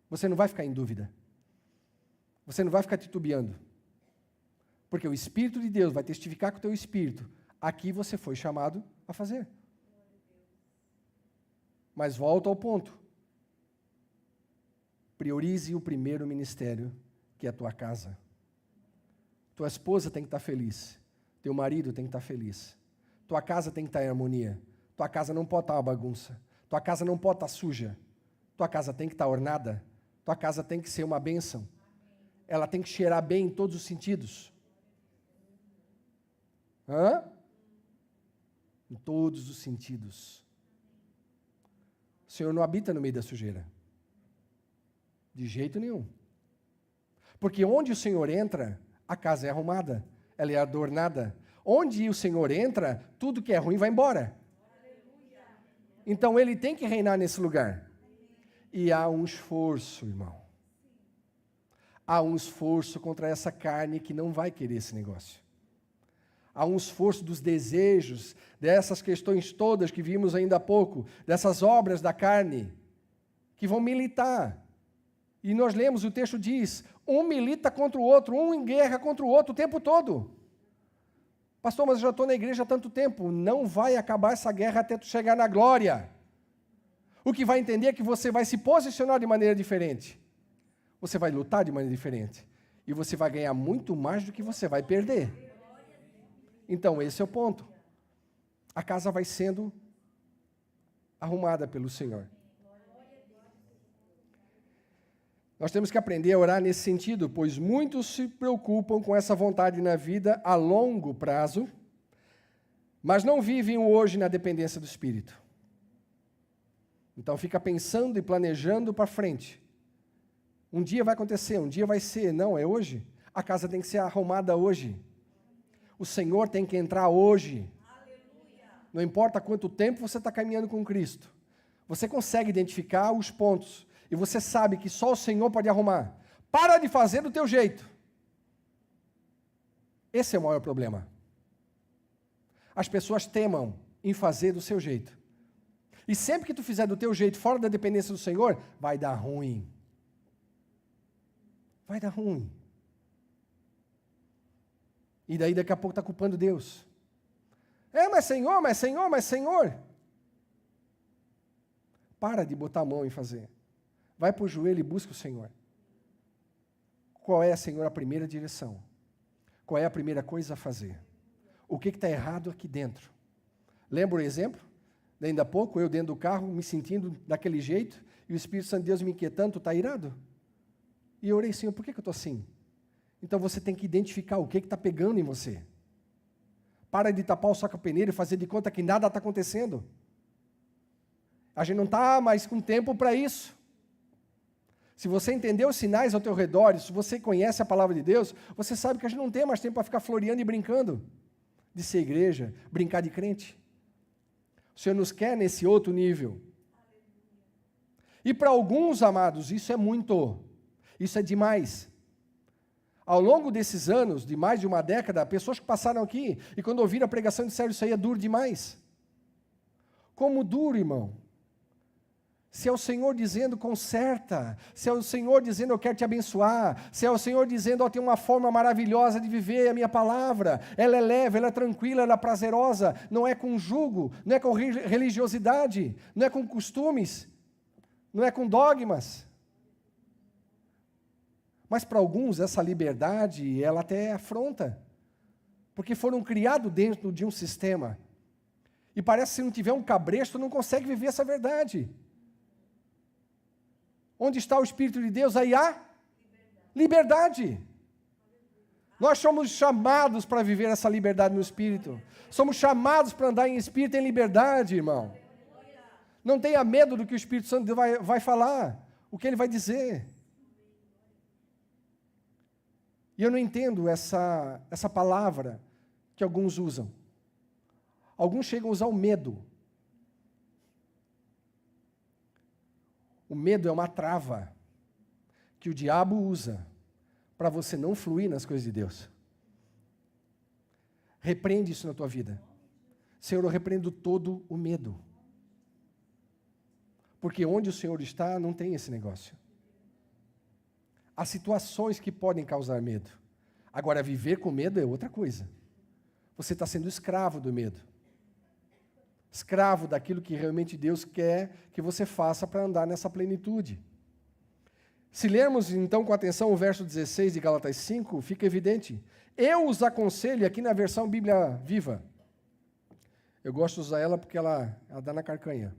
B: Você não vai ficar em dúvida. Você não vai ficar titubeando. Porque o Espírito de Deus vai testificar com o teu Espírito. Aqui você foi chamado a fazer. Mas volta ao ponto. Priorize o primeiro ministério, que é a tua casa. Tua esposa tem que estar feliz. Teu marido tem que estar feliz. Tua casa tem que estar em harmonia. Tua casa não pode estar uma bagunça. Tua casa não pode estar suja. Tua casa tem que estar ornada. Tua casa tem que ser uma bênção. Ela tem que cheirar bem em todos os sentidos. Em todos os sentidos. O Senhor não habita no meio da sujeira. De jeito nenhum. Porque onde o Senhor entra, a casa é arrumada, ela é adornada. Onde o Senhor entra, tudo que é ruim vai embora. Então Ele tem que reinar nesse lugar. E há um esforço, irmão. Há um esforço contra essa carne que não vai querer esse negócio. Há um esforço dos desejos, dessas questões todas que vimos ainda há pouco, dessas obras da carne, que vão militar. E nós lemos, o texto diz, um milita contra o outro, um em guerra contra o outro o tempo todo. Pastor, mas eu já estou na igreja há tanto tempo. Não vai acabar essa guerra até tu chegar na glória. O que vai entender é que você vai se posicionar de maneira diferente. Você vai lutar de maneira diferente. E você vai ganhar muito mais do que você vai perder. Então, esse é o ponto. A casa vai sendo arrumada pelo Senhor. Nós temos que aprender a orar nesse sentido, pois muitos se preocupam com essa vontade na vida a longo prazo, mas não vivem o hoje na dependência do Espírito. Então, fica pensando e planejando para frente. Um dia vai acontecer, um dia vai ser. Não, é hoje. A casa tem que ser arrumada hoje. O Senhor tem que entrar hoje. Aleluia. Não importa quanto tempo você está caminhando com Cristo. Você consegue identificar os pontos. E você sabe que só o Senhor pode arrumar. Para de fazer do teu jeito. Esse é o maior problema. As pessoas temam em fazer do seu jeito. E sempre que tu fizer do teu jeito, fora da dependência do Senhor, vai dar ruim. Vai dar ruim. E daí daqui a pouco está culpando Deus. Mas Senhor, mas Senhor, mas Senhor. Para de botar a mão em fazer. Vai para o joelho e busca o Senhor. Qual é, Senhor, a primeira direção? Qual é a primeira coisa a fazer? O que está errado aqui dentro? Lembra o exemplo? Ainda há pouco, eu dentro do carro, me sentindo daquele jeito, e o Espírito Santo de Deus me inquietando, tu está irado? E eu orei, Senhor, por que eu estou assim? Então você tem que identificar o que está pegando em você. Para de tapar o saco peneiro e fazer de conta que nada está acontecendo. A gente não está mais com tempo para isso. Se você entender os sinais ao teu redor, se você conhece a palavra de Deus, você sabe que a gente não tem mais tempo para ficar floreando e brincando de ser igreja, brincar de crente. O Senhor nos quer nesse outro nível. E para alguns, amados, isso é muito, isso é demais. Ao longo desses anos, de mais de uma década, pessoas que passaram aqui, e quando ouviram a pregação disseram, isso aí é duro demais. Como duro, irmão? Se é o Senhor dizendo, conserta. Se é o Senhor dizendo, eu quero te abençoar. Se é o Senhor dizendo, ó, tem uma forma maravilhosa de viver a minha palavra. Ela é leve, ela é tranquila, ela é prazerosa. Não é com jugo, não é com religiosidade, não é com costumes, não é com dogmas. Mas para alguns essa liberdade, ela até afronta. Porque foram criados dentro de um sistema. E parece que se não tiver um cabresto, não consegue viver essa verdade. Onde está o Espírito de Deus, aí há liberdade. Nós somos chamados para viver essa liberdade no Espírito. Somos chamados para andar em Espírito em liberdade, irmão. Não tenha medo do que o Espírito Santo vai falar, o que ele vai dizer. E eu não entendo essa palavra que alguns usam. Alguns chegam a usar o medo. O medo é uma trava que o diabo usa para você não fluir nas coisas de Deus. Repreende isso na tua vida. Senhor, eu repreendo todo o medo. Porque onde o Senhor está, não tem esse negócio. Há situações que podem causar medo. Agora, viver com medo é outra coisa. Você está sendo escravo do medo. Escravo daquilo que realmente Deus quer que você faça para andar nessa plenitude. Se lermos então com atenção o verso 16 de Gálatas 5, fica evidente. Eu os aconselho, aqui na versão Bíblia Viva. Eu gosto de usar ela porque ela dá na carcanha.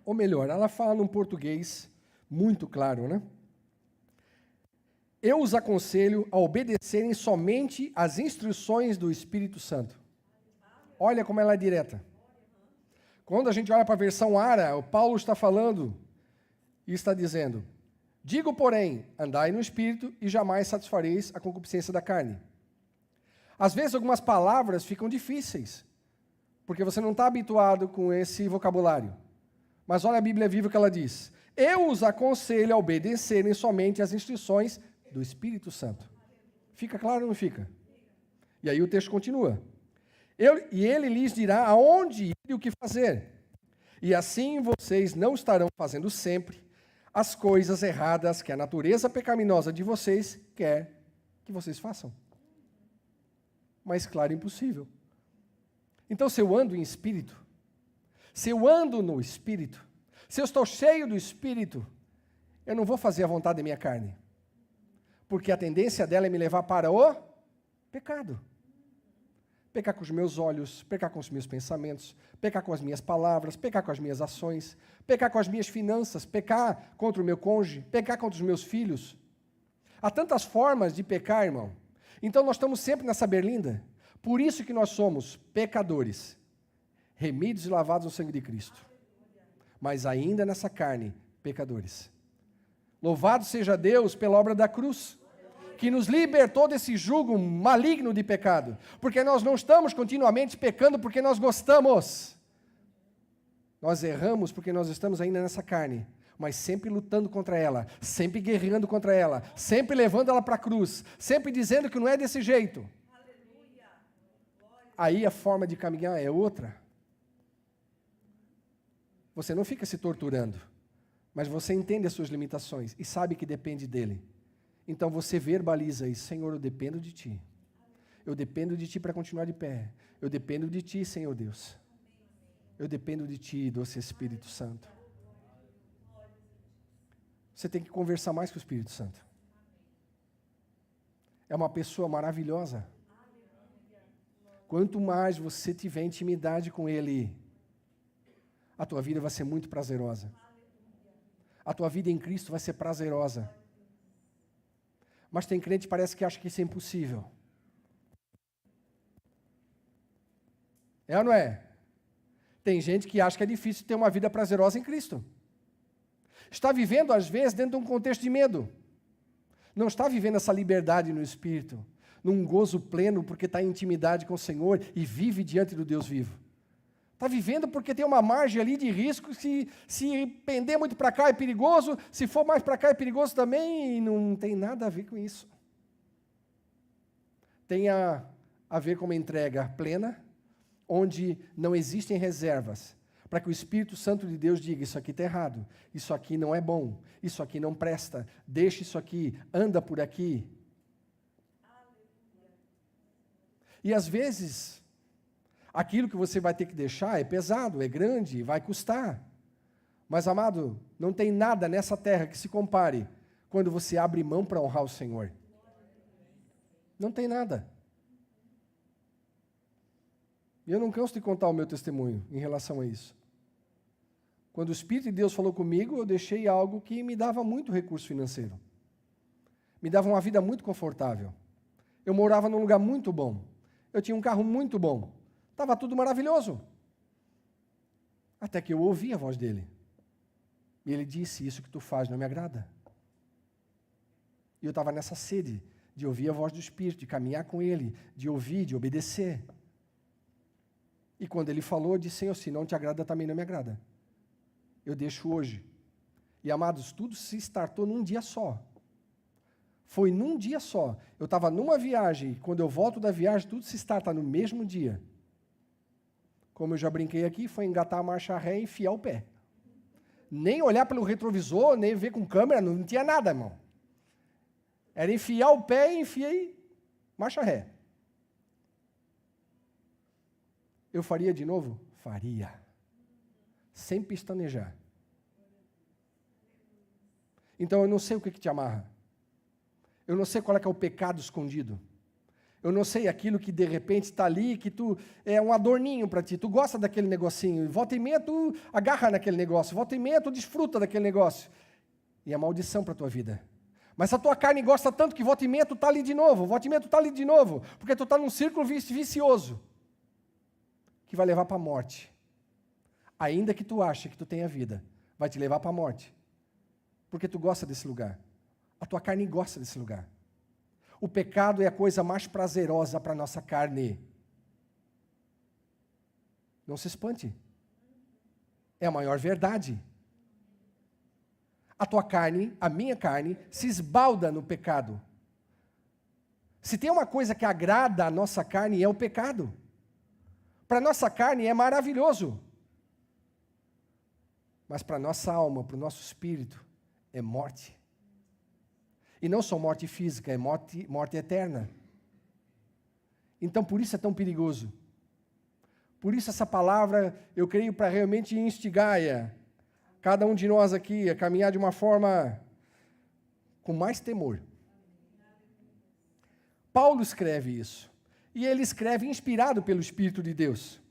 B: Ou melhor, ela fala num português muito claro, né? Eu os aconselho a obedecerem somente às instruções do Espírito Santo. Olha como ela é direta. Quando a gente olha para a versão Ara, o Paulo está falando e está dizendo: digo, porém, andai no Espírito e jamais satisfareis a concupiscência da carne. Às vezes algumas palavras ficam difíceis, porque você não está habituado com esse vocabulário. Mas olha a Bíblia Viva que ela diz: eu os aconselho a obedecerem somente às instruções do Espírito Santo. Fica claro ou não fica? E aí o texto continua. E ele lhes dirá aonde ir e o que fazer. E assim vocês não estarão fazendo sempre as coisas erradas que a natureza pecaminosa de vocês quer que vocês façam. Mas claro, impossível. Então, se eu ando em espírito, se eu ando no Espírito, se eu estou cheio do Espírito, eu não vou fazer a vontade da minha carne. Porque a tendência dela é me levar para o pecado. Pecar com os meus olhos, pecar com os meus pensamentos, pecar com as minhas palavras, pecar com as minhas ações, pecar com as minhas finanças, pecar contra o meu cônjuge, pecar contra os meus filhos. Há tantas formas de pecar, irmão. Então nós estamos sempre nessa berlinda. Por isso que nós somos pecadores, remidos e lavados no sangue de Cristo. Mas ainda nessa carne, pecadores. Louvado seja Deus pela obra da cruz, que nos libertou desse jugo maligno de pecado, porque nós não estamos continuamente pecando porque nós gostamos. Nós erramos porque nós estamos ainda nessa carne, mas sempre lutando contra ela, sempre guerreando contra ela, sempre levando ela para a cruz, sempre dizendo que não é desse jeito. Aí a forma de caminhar é outra. Você não fica se torturando, mas você entende as suas limitações e sabe que depende dele. Então você verbaliza isso: Senhor, eu dependo de Ti. Eu dependo de Ti para continuar de pé. Eu dependo de Ti, Senhor Deus. Eu dependo de Ti, doce Espírito Santo. Você tem que conversar mais com o Espírito Santo. É uma pessoa maravilhosa. Quanto mais você tiver intimidade com Ele, a tua vida vai ser muito prazerosa. A tua vida em Cristo vai ser prazerosa. Mas tem crente que parece que acha que isso é impossível. É ou não é? Tem gente que acha que é difícil ter uma vida prazerosa em Cristo. Está vivendo, às vezes, dentro de um contexto de medo. Não está vivendo essa liberdade no Espírito, num gozo pleno, porque está em intimidade com o Senhor e vive diante do Deus vivo. Está vivendo porque tem uma margem ali de risco, se pender muito para cá é perigoso, se for mais para cá é perigoso também, e não tem nada a ver com isso. Tem a ver com uma entrega plena, onde não existem reservas, para que o Espírito Santo de Deus diga, isso aqui está errado, isso aqui não é bom, isso aqui não presta, deixa isso aqui, anda por aqui. E às vezes, aquilo que você vai ter que deixar é pesado, é grande, vai custar. Mas, amado, não tem nada nessa terra que se compare quando você abre mão para honrar o Senhor. Não tem nada. E eu não canso de contar o meu testemunho em relação a isso. Quando o Espírito de Deus falou comigo, eu deixei algo que me dava muito recurso financeiro. Me dava uma vida muito confortável. Eu morava num lugar muito bom. Eu tinha um carro muito bom. Estava tudo maravilhoso. Até que eu ouvi a voz dele. E ele disse, isso que tu faz não me agrada. E eu estava nessa sede de ouvir a voz do Espírito, de caminhar com ele, de ouvir, de obedecer. E quando ele falou, eu disse, Senhor, se não te agrada, também não me agrada. Eu deixo hoje. E, amados, tudo se startou num dia só. Foi num dia só. Eu estava numa viagem, e quando eu volto da viagem, tudo se starta no mesmo dia. Como eu já brinquei aqui, foi engatar a marcha ré e enfiar o pé. Nem olhar pelo retrovisor, nem ver com câmera, não tinha nada, irmão. Era enfiar o pé e enfiei marcha ré. Eu faria de novo? Faria. Sem pestanejar. Então eu não sei o que te amarra. Eu não sei qual é que é o pecado escondido. Eu não sei aquilo que de repente está ali, que tu é um adorninho para ti. Tu gosta daquele negocinho. Volta e meia tu agarra naquele negócio. Volta e meia tu desfruta daquele negócio. E é maldição para a tua vida. Mas a tua carne gosta tanto que volta e meia tu está ali de novo. Volta e meia tu está ali de novo. Porque tu está num círculo vicioso. Que vai levar para a morte. Ainda que tu ache que tu tenha vida, vai te levar para a morte. Porque tu gosta desse lugar. A tua carne gosta desse lugar. O pecado é a coisa mais prazerosa para a nossa carne. Não se espante. É a maior verdade. A tua carne, a minha carne, se esbalda no pecado. Se tem uma coisa que agrada a nossa carne, é o pecado. Para a nossa carne é maravilhoso. Mas para a nossa alma, para o nosso espírito, é morte. E não só morte física, é morte eterna. Então, por isso é tão perigoso. Por isso essa palavra, eu creio, para realmente instigar cada um de nós aqui a caminhar de uma forma com mais temor. Paulo escreve isso. E ele escreve inspirado pelo Espírito de Deus.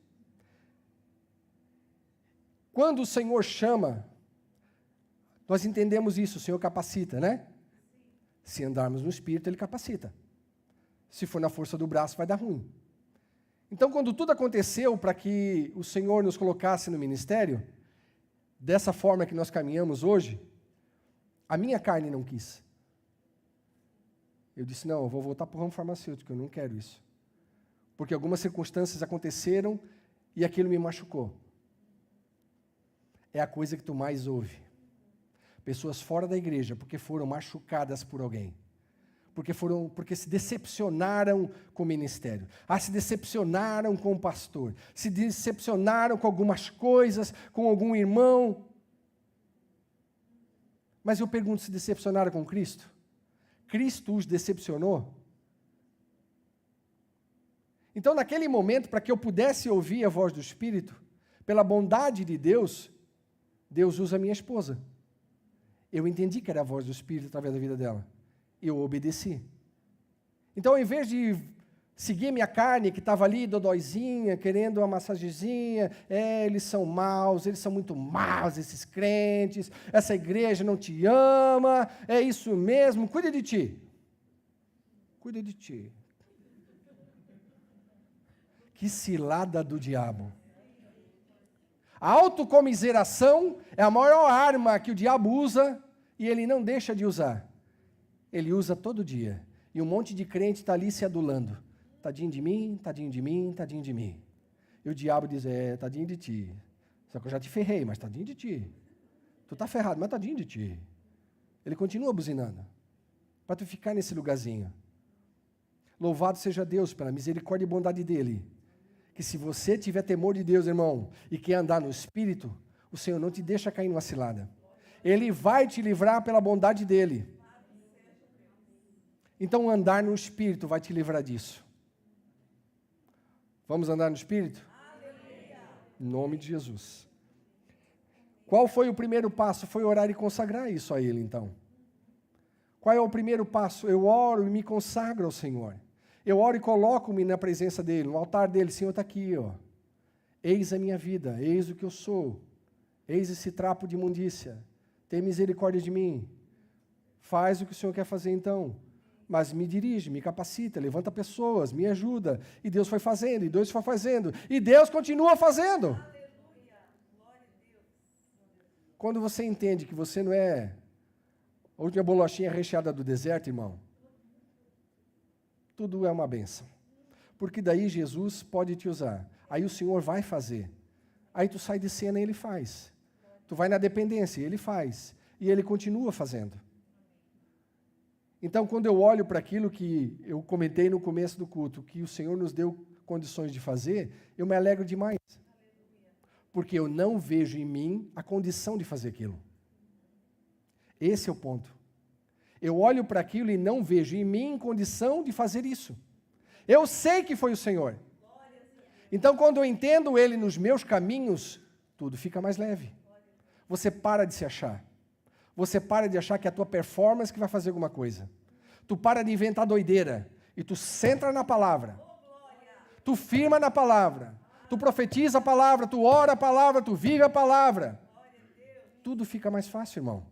B: Quando o Senhor chama, nós entendemos isso, o Senhor capacita, né? Se andarmos no Espírito, Ele capacita. Se for na força do braço, vai dar ruim. Então, quando tudo aconteceu para que o Senhor nos colocasse no ministério, dessa forma que nós caminhamos hoje, a minha carne não quis. Eu disse, não, eu vou voltar para o ramo farmacêutico, eu não quero isso. Porque algumas circunstâncias aconteceram e aquilo me machucou. É a coisa que tu mais ouve. Pessoas fora da igreja, porque foram machucadas por alguém. Porque se decepcionaram com o ministério. Se decepcionaram com o pastor. Se decepcionaram com algumas coisas, com algum irmão. Mas eu pergunto, se decepcionaram com Cristo? Cristo os decepcionou? Então, naquele momento, para que eu pudesse ouvir a voz do Espírito, pela bondade de Deus, Deus usa a minha esposa. Eu entendi que era a voz do Espírito através da vida dela. Eu obedeci. Então, ao invés de seguir minha carne, que estava ali, dodóizinha, querendo uma massagezinha, eles são maus, eles são muito maus, esses crentes, essa igreja não te ama, é isso mesmo, cuida de ti. Cuida de ti. Que cilada do diabo. A autocomiseração é a maior arma que o diabo usa e ele não deixa de usar. Ele usa todo dia. E um monte de crente está ali se adulando. Tadinho de mim, tadinho de mim, tadinho de mim. E o diabo diz, tadinho de ti. Só que eu já te ferrei, mas tadinho de ti. Tu está ferrado, mas tadinho de ti. Ele continua buzinando. Para tu ficar nesse lugarzinho. Louvado seja Deus pela misericórdia e bondade dele. que se você tiver temor de Deus, irmão, e quer andar no Espírito, o Senhor não te deixa cair numa cilada. Ele vai te livrar pela bondade dEle. Então, andar no Espírito vai te livrar disso. Vamos andar no Espírito? Em nome de Jesus. Qual foi o primeiro passo? Foi orar e consagrar isso a Ele, então. Qual é o primeiro passo? Eu oro e me consagro ao Senhor. Eu oro e coloco-me na presença dEle, no altar dEle. Senhor, está aqui, ó. Eis a minha vida, eis o que eu sou. Eis esse trapo de imundícia. Tem misericórdia de mim. Faz o que o Senhor quer fazer, então. Mas me dirige, me capacita, levanta pessoas, me ajuda. E Deus foi fazendo, e Deus foi fazendo. E Deus continua fazendo. Quando você entende que você não é a última bolachinha recheada do deserto, irmão, tudo é uma bênção. Porque daí Jesus pode te usar. Aí o Senhor vai fazer. Aí tu sai de cena e Ele faz. Tu vai na dependência e Ele faz. E Ele continua fazendo. Então, quando eu olho para aquilo que eu comentei no começo do culto, que o Senhor nos deu condições de fazer, eu me alegro demais. Porque eu não vejo em mim a condição de fazer aquilo. Esse é o ponto. Eu olho para aquilo e não vejo em mim condição de fazer isso. Eu sei que foi o Senhor. Então, quando eu entendo Ele nos meus caminhos, tudo fica mais leve. Você para de se achar. Você para de achar que é a tua performance que vai fazer alguma coisa. Tu para de inventar doideira. E tu centra na palavra. Tu firma na palavra. Tu profetiza a palavra, tu ora a palavra, tu vive a palavra. Tudo fica mais fácil, irmão.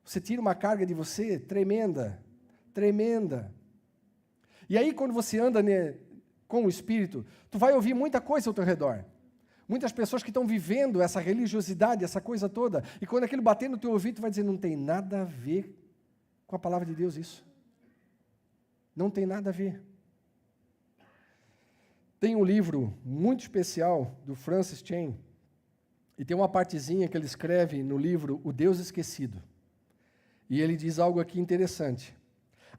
B: Você tira uma carga de você tremenda, tremenda. E aí, quando você anda com o Espírito, tu vai ouvir muita coisa ao teu redor. Muitas pessoas que estão vivendo essa religiosidade, essa coisa toda. E quando aquilo bater no teu ouvido, tu vai dizer, não tem nada a ver com a palavra de Deus isso. Não tem nada a ver. Tem um livro muito especial do Francis Chan, e tem uma partezinha que ele escreve no livro O Deus Esquecido. E ele diz algo aqui interessante.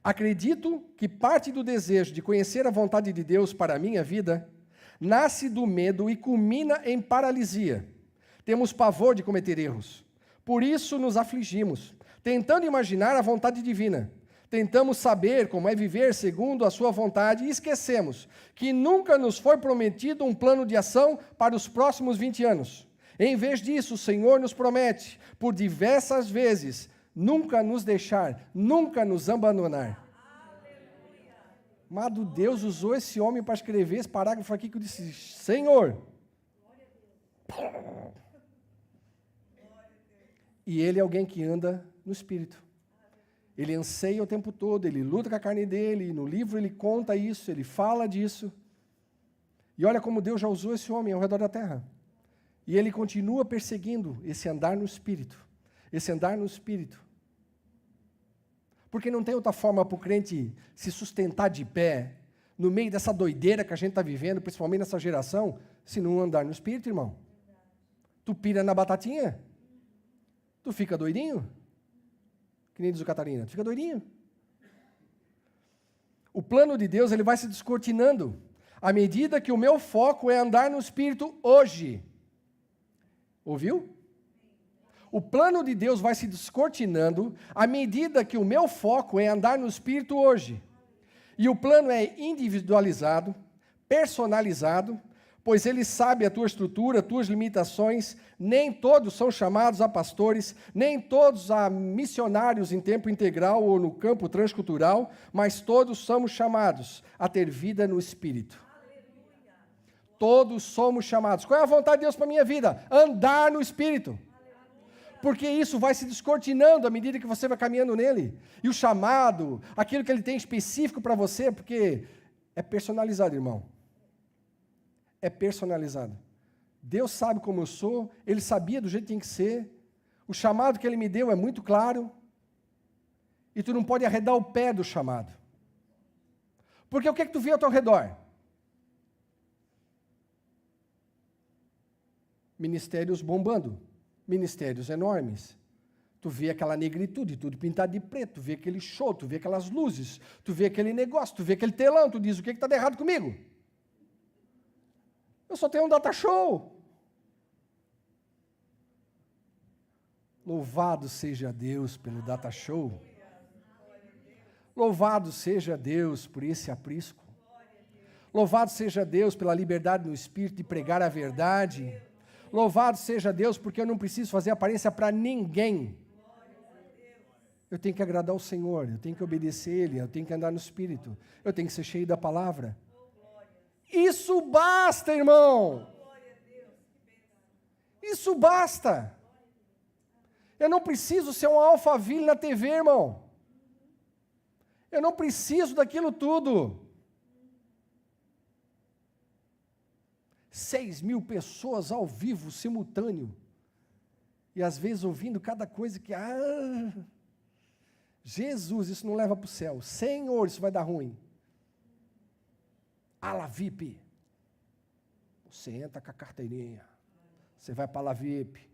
B: Acredito que parte do desejo de conhecer a vontade de Deus para a minha vida nasce do medo e culmina em paralisia. Temos pavor de cometer erros. Por isso nos afligimos, tentando imaginar a vontade divina. Tentamos saber como é viver segundo a sua vontade e esquecemos que nunca nos foi prometido um plano de ação para os próximos 20 anos. Em vez disso, o Senhor nos promete, por diversas vezes, nunca nos deixar, nunca nos abandonar. Amado Deus usou esse homem para escrever esse parágrafo aqui que eu disse, Senhor. E ele é alguém que anda no Espírito. Ele anseia o tempo todo, ele luta com a carne dele, no livro ele conta isso, ele fala disso. E olha como Deus já usou esse homem ao redor da terra. E ele continua perseguindo esse andar no Espírito. Esse andar no Espírito. Porque não tem outra forma para o crente se sustentar de pé, no meio dessa doideira que a gente está vivendo, principalmente nessa geração, se não andar no Espírito, irmão. Tu pira na batatinha? Tu fica doidinho? Que nem diz o Catarina, tu fica doidinho. O plano de Deus ele vai se descortinando à medida que o meu foco é andar no Espírito hoje. Ouviu? O plano de Deus vai se descortinando à medida que o meu foco é andar no Espírito hoje. E o plano é individualizado, personalizado, pois Ele sabe a tua estrutura, tuas limitações. Nem todos são chamados a pastores, nem todos a missionários em tempo integral ou no campo transcultural, mas todos somos chamados a ter vida no Espírito. Aleluia. Todos somos chamados. Qual é a vontade de Deus para a minha vida? Andar no Espírito. Porque isso vai se descortinando à medida que você vai caminhando nele. E o chamado, aquilo que ele tem específico para você, porque é personalizado, irmão. É personalizado. Deus sabe como eu sou, Ele sabia do jeito que tem que ser. O chamado que Ele me deu é muito claro. E tu não pode arredar o pé do chamado. Porque o que é que tu vê ao teu redor? Ministérios bombando. Ministérios enormes. Tu vê aquela negritude, tudo pintado de preto, tu vê aquele show, tu vê aquelas luzes, tu vê aquele negócio, tu vê aquele telão, tu diz, o que está de errado comigo? Eu só tenho um data show. Louvado seja Deus pelo data show. Louvado seja Deus por esse aprisco. Louvado seja Deus pela liberdade no Espírito de pregar a verdade. Louvado seja Deus porque eu não preciso fazer aparência para ninguém. Eu tenho que agradar o Senhor, eu tenho que obedecer Ele, eu tenho que andar no Espírito, eu tenho que ser cheio da palavra. Isso basta, irmão. Isso basta. Eu não preciso ser um Alphaville na TV, irmão. Eu não preciso daquilo tudo. 6.000 pessoas ao vivo, simultâneo. E às vezes ouvindo cada coisa que... Jesus, isso não leva para o céu. Senhor, isso vai dar ruim. Ala VIP. Você entra com a carteirinha. Você vai para a Ala VIP.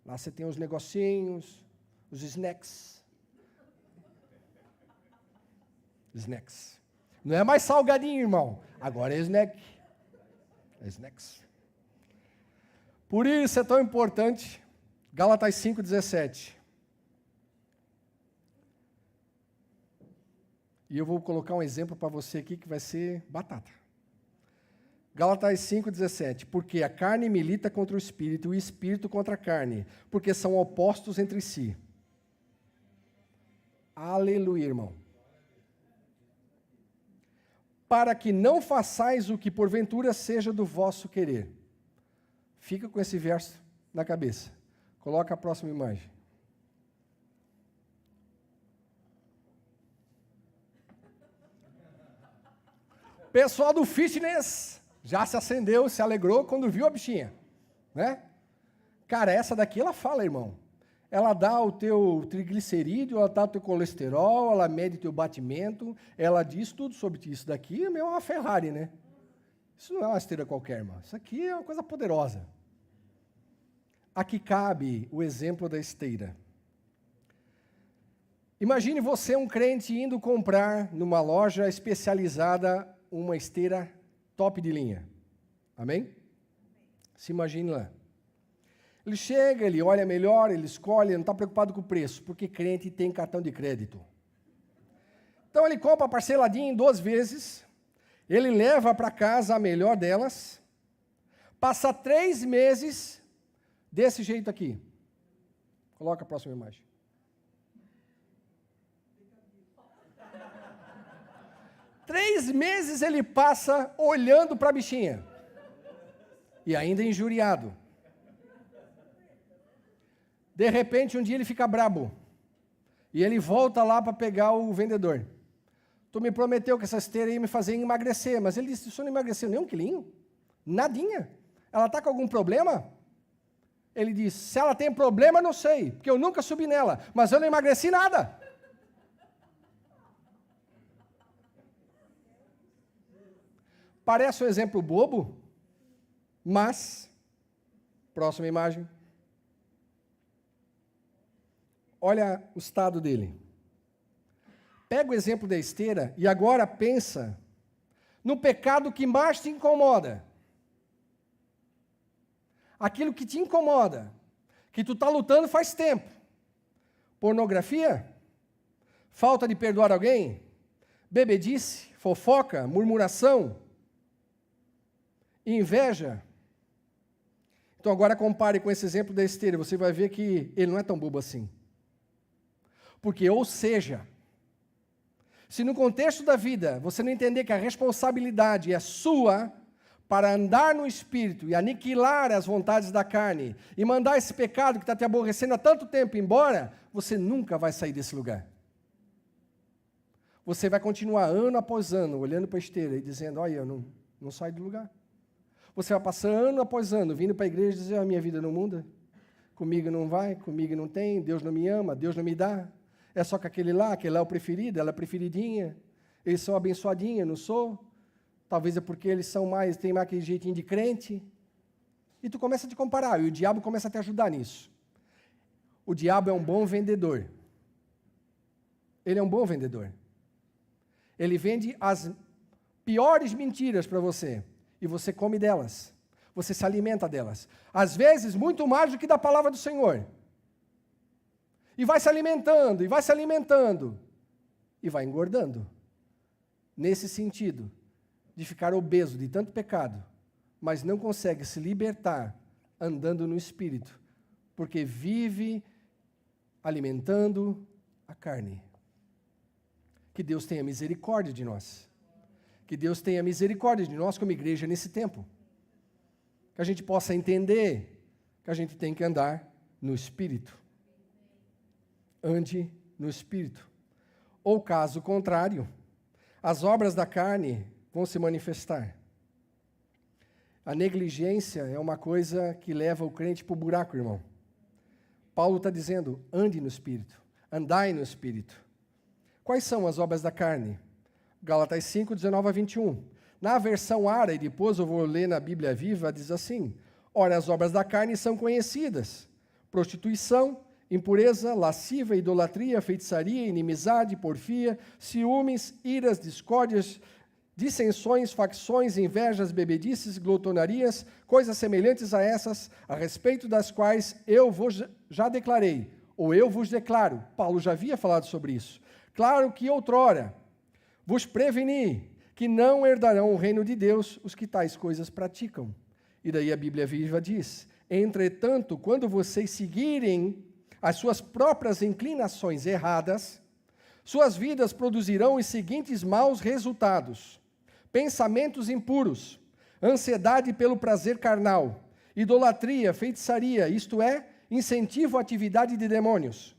B: Lá você tem os negocinhos, os snacks. Snacks. Não é mais salgadinho, irmão. Agora é snack. É snacks. Por isso é tão importante. Gálatas 5:17. E eu vou colocar um exemplo para você aqui que vai ser batata. Gálatas 5:17. Porque a carne milita contra o espírito e o espírito contra a carne, porque são opostos entre si. Aleluia, irmão. Para que não façais o que porventura seja do vosso querer. Fica com esse verso na cabeça. Coloca a próxima imagem. Pessoal do fitness já se acendeu, se alegrou quando viu a bichinha, né? Cara, essa daqui ela fala, irmão. Ela dá o teu triglicerídeo, ela dá o teu colesterol, ela mede o teu batimento, ela diz tudo sobre ti. Isso daqui é meio uma Ferrari, né? Isso não é uma esteira qualquer, irmão. Isso aqui é uma coisa poderosa. Aqui cabe o exemplo da esteira. Imagine você, um crente, indo comprar numa loja especializada uma esteira top de linha. Amém? Se imagine lá. Ele chega, ele olha melhor, ele escolhe, ele não está preocupado com o preço, porque crente tem cartão de crédito. Então ele compra parceladinho em 2 vezes, ele leva para casa a melhor delas, passa 3 meses desse jeito aqui. Coloca a próxima imagem. Três meses ele passa olhando para a bichinha. E ainda injuriado. De repente, um dia ele fica brabo. E ele volta lá para pegar o vendedor. Tu me prometeu que essa esteira ia me fazer emagrecer. Mas ele disse, o senhor não emagreceu nem 1 quilinho? Nadinha. Ela está com algum problema? Ele disse, se ela tem problema, não sei. Porque eu nunca subi nela. Mas eu não emagreci nada. Parece um exemplo bobo, mas, próxima imagem, olha o estado dele. Pega o exemplo da esteira e agora pensa no pecado que mais te incomoda. Aquilo que te incomoda, que tu está lutando faz tempo. Pornografia? Falta de perdoar alguém? Bebedice? Fofoca? Murmuração? Inveja. Então agora compare com esse exemplo da esteira, você vai ver que ele não é tão bobo assim. Porque, ou seja, se no contexto da vida você não entender que a responsabilidade é sua para andar no Espírito e aniquilar as vontades da carne e mandar esse pecado que está te aborrecendo há tanto tempo embora, você nunca vai sair desse lugar. Você vai continuar ano após ano olhando para a esteira e dizendo, olha, eu não saio do lugar. Você vai passar ano após ano, vindo para a igreja e dizer, a minha vida não muda, comigo não vai, comigo não tem, Deus não me ama, Deus não me dá, é só com aquele lá é o preferido, ela é a preferidinha, eles são abençoadinhos, eu não sou, talvez é porque eles têm mais aquele jeitinho de crente, e tu começa a te comparar, e o diabo começa a te ajudar nisso. O diabo é um bom vendedor, ele é um bom vendedor, ele vende as piores mentiras para você, e você come delas. Você se alimenta delas. Às vezes, muito mais do que da palavra do Senhor. E vai se alimentando, e vai se alimentando, e vai engordando. Nesse sentido, de ficar obeso de tanto pecado, mas não consegue se libertar andando no Espírito, porque vive alimentando a carne. Que Deus tenha misericórdia de nós. Que Deus tenha misericórdia de nós como igreja nesse tempo. Que a gente possa entender que a gente tem que andar no Espírito. Ande no Espírito. Ou caso contrário, as obras da carne vão se manifestar. A negligência é uma coisa que leva o crente para o buraco, irmão. Paulo está dizendo, ande no Espírito, andai no Espírito. Quais são as obras da carne? Gálatas 5, 19 a 21. Na versão Ara, e depois eu vou ler na Bíblia Viva, diz assim, ora, as obras da carne são conhecidas, prostituição, impureza, lascívia, idolatria, feitiçaria, inimizade, porfia, ciúmes, iras, discórdias, dissensões, facções, invejas, bebedices, glotonarias, coisas semelhantes a essas, a respeito das quais eu vos já declarei, ou eu vos declaro. Paulo já havia falado sobre isso. Claro que outrora vos preveni que não herdarão o reino de Deus os que tais coisas praticam. E daí a Bíblia Viva diz, entretanto, quando vocês seguirem as suas próprias inclinações erradas, suas vidas produzirão os seguintes maus resultados: pensamentos impuros, ansiedade pelo prazer carnal, idolatria, feitiçaria, isto é, incentivo à atividade de demônios,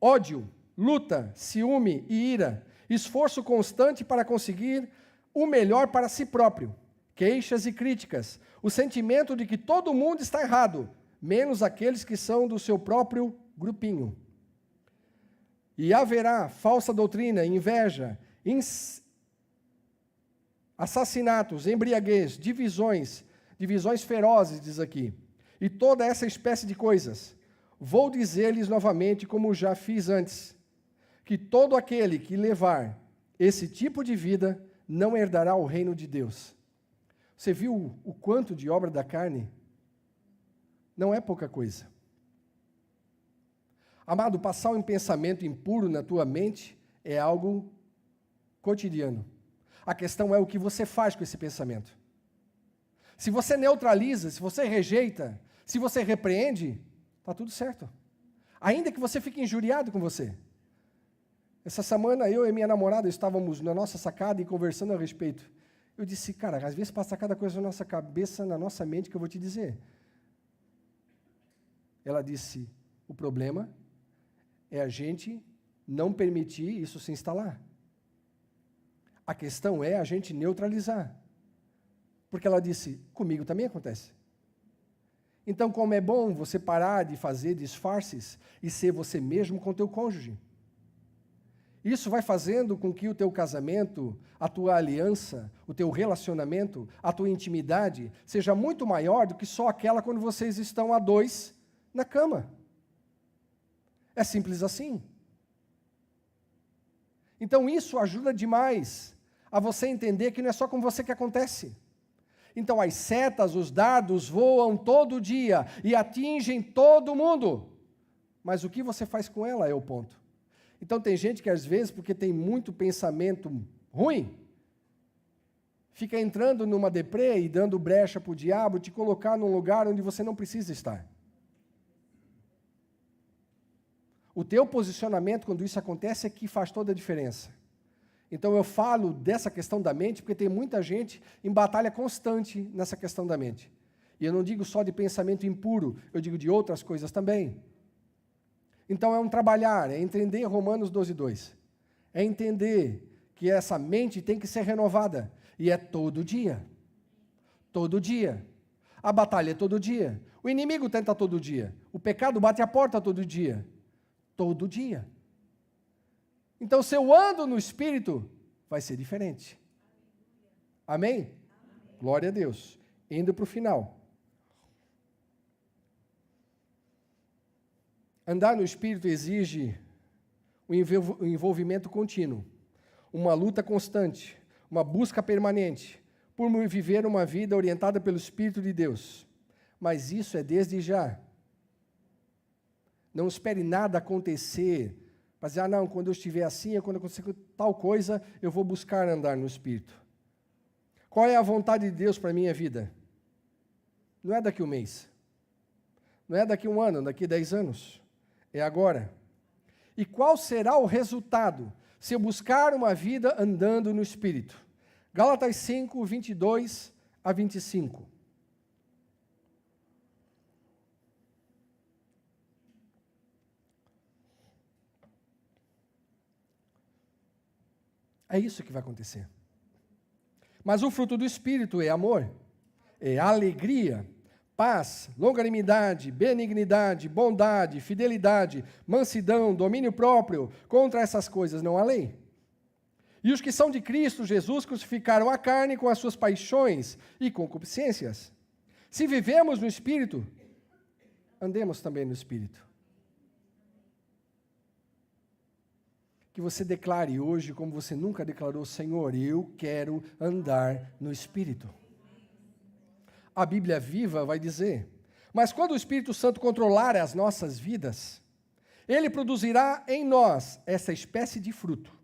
B: ódio, luta, ciúme e ira, esforço constante para conseguir o melhor para si próprio, queixas e críticas, o sentimento de que todo mundo está errado, menos aqueles que são do seu próprio grupinho. E haverá falsa doutrina, inveja, assassinatos, embriaguez, divisões ferozes, diz aqui, e toda essa espécie de coisas. Vou dizer-lhes novamente, como já fiz antes, que todo aquele que levar esse tipo de vida não herdará o reino de Deus. Você viu o quanto de obra da carne? Não é pouca coisa. Amado, passar um pensamento impuro na tua mente é algo cotidiano. A questão é o que você faz com esse pensamento. Se você neutraliza, se você rejeita, se você repreende, está tudo certo. Ainda que você fique injuriado com você. Essa semana, eu e minha namorada estávamos na nossa sacada e conversando a respeito. Eu disse, cara, às vezes passa cada coisa na nossa cabeça, na nossa mente, que eu vou te dizer. Ela disse, o problema é a gente não permitir isso se instalar. A questão é a gente neutralizar. Porque ela disse, comigo também acontece. Então, como é bom você parar de fazer disfarces e ser você mesmo com o teu cônjuge. Isso vai fazendo com que o teu casamento, a tua aliança, o teu relacionamento, a tua intimidade seja muito maior do que só aquela quando vocês estão a dois na cama. É simples assim. Então isso ajuda demais a você entender que não é só com você que acontece. Então as setas, os dardos voam todo dia e atingem todo mundo. Mas o que você faz com ela é o ponto. Então tem gente que às vezes, porque tem muito pensamento ruim, fica entrando numa deprê e dando brecha para o diabo te colocar num lugar onde você não precisa estar. O teu posicionamento quando isso acontece é que faz toda a diferença. Então eu falo dessa questão da mente porque tem muita gente em batalha constante nessa questão da mente. E eu não digo só de pensamento impuro, eu digo de outras coisas também. Então é um trabalhar, é entender Romanos 12:2. É entender que essa mente tem que ser renovada. E é todo dia. Todo dia. A batalha é todo dia. O inimigo tenta todo dia. O pecado bate a porta todo dia. Todo dia. Então, se eu ando no Espírito, vai ser diferente. Amém? Amém. Glória a Deus. Indo para o final. Andar no Espírito exige um envolvimento contínuo, uma luta constante, uma busca permanente, por viver uma vida orientada pelo Espírito de Deus. Mas isso é desde já. Não espere nada acontecer para dizer, não, quando eu estiver assim, quando acontecer tal coisa, eu vou buscar andar no Espírito. Qual é a vontade de Deus para a minha vida? Não é daqui um mês. Não é daqui um ano, daqui 10 anos. É agora. E qual será o resultado se eu buscar uma vida andando no Espírito? Gálatas 5, 22 a 25. É isso que vai acontecer. Mas o fruto do Espírito é amor, é alegria, paz, longanimidade, benignidade, bondade, fidelidade, mansidão, domínio próprio. Contra essas coisas não há lei. E os que são de Cristo Jesus crucificaram a carne com as suas paixões e concupiscências. Se vivemos no Espírito, andemos também no Espírito. Que você declare hoje, como você nunca declarou, Senhor, eu quero andar no Espírito. A Bíblia viva vai dizer, mas quando o Espírito Santo controlar as nossas vidas, ele produzirá em nós essa espécie de fruto.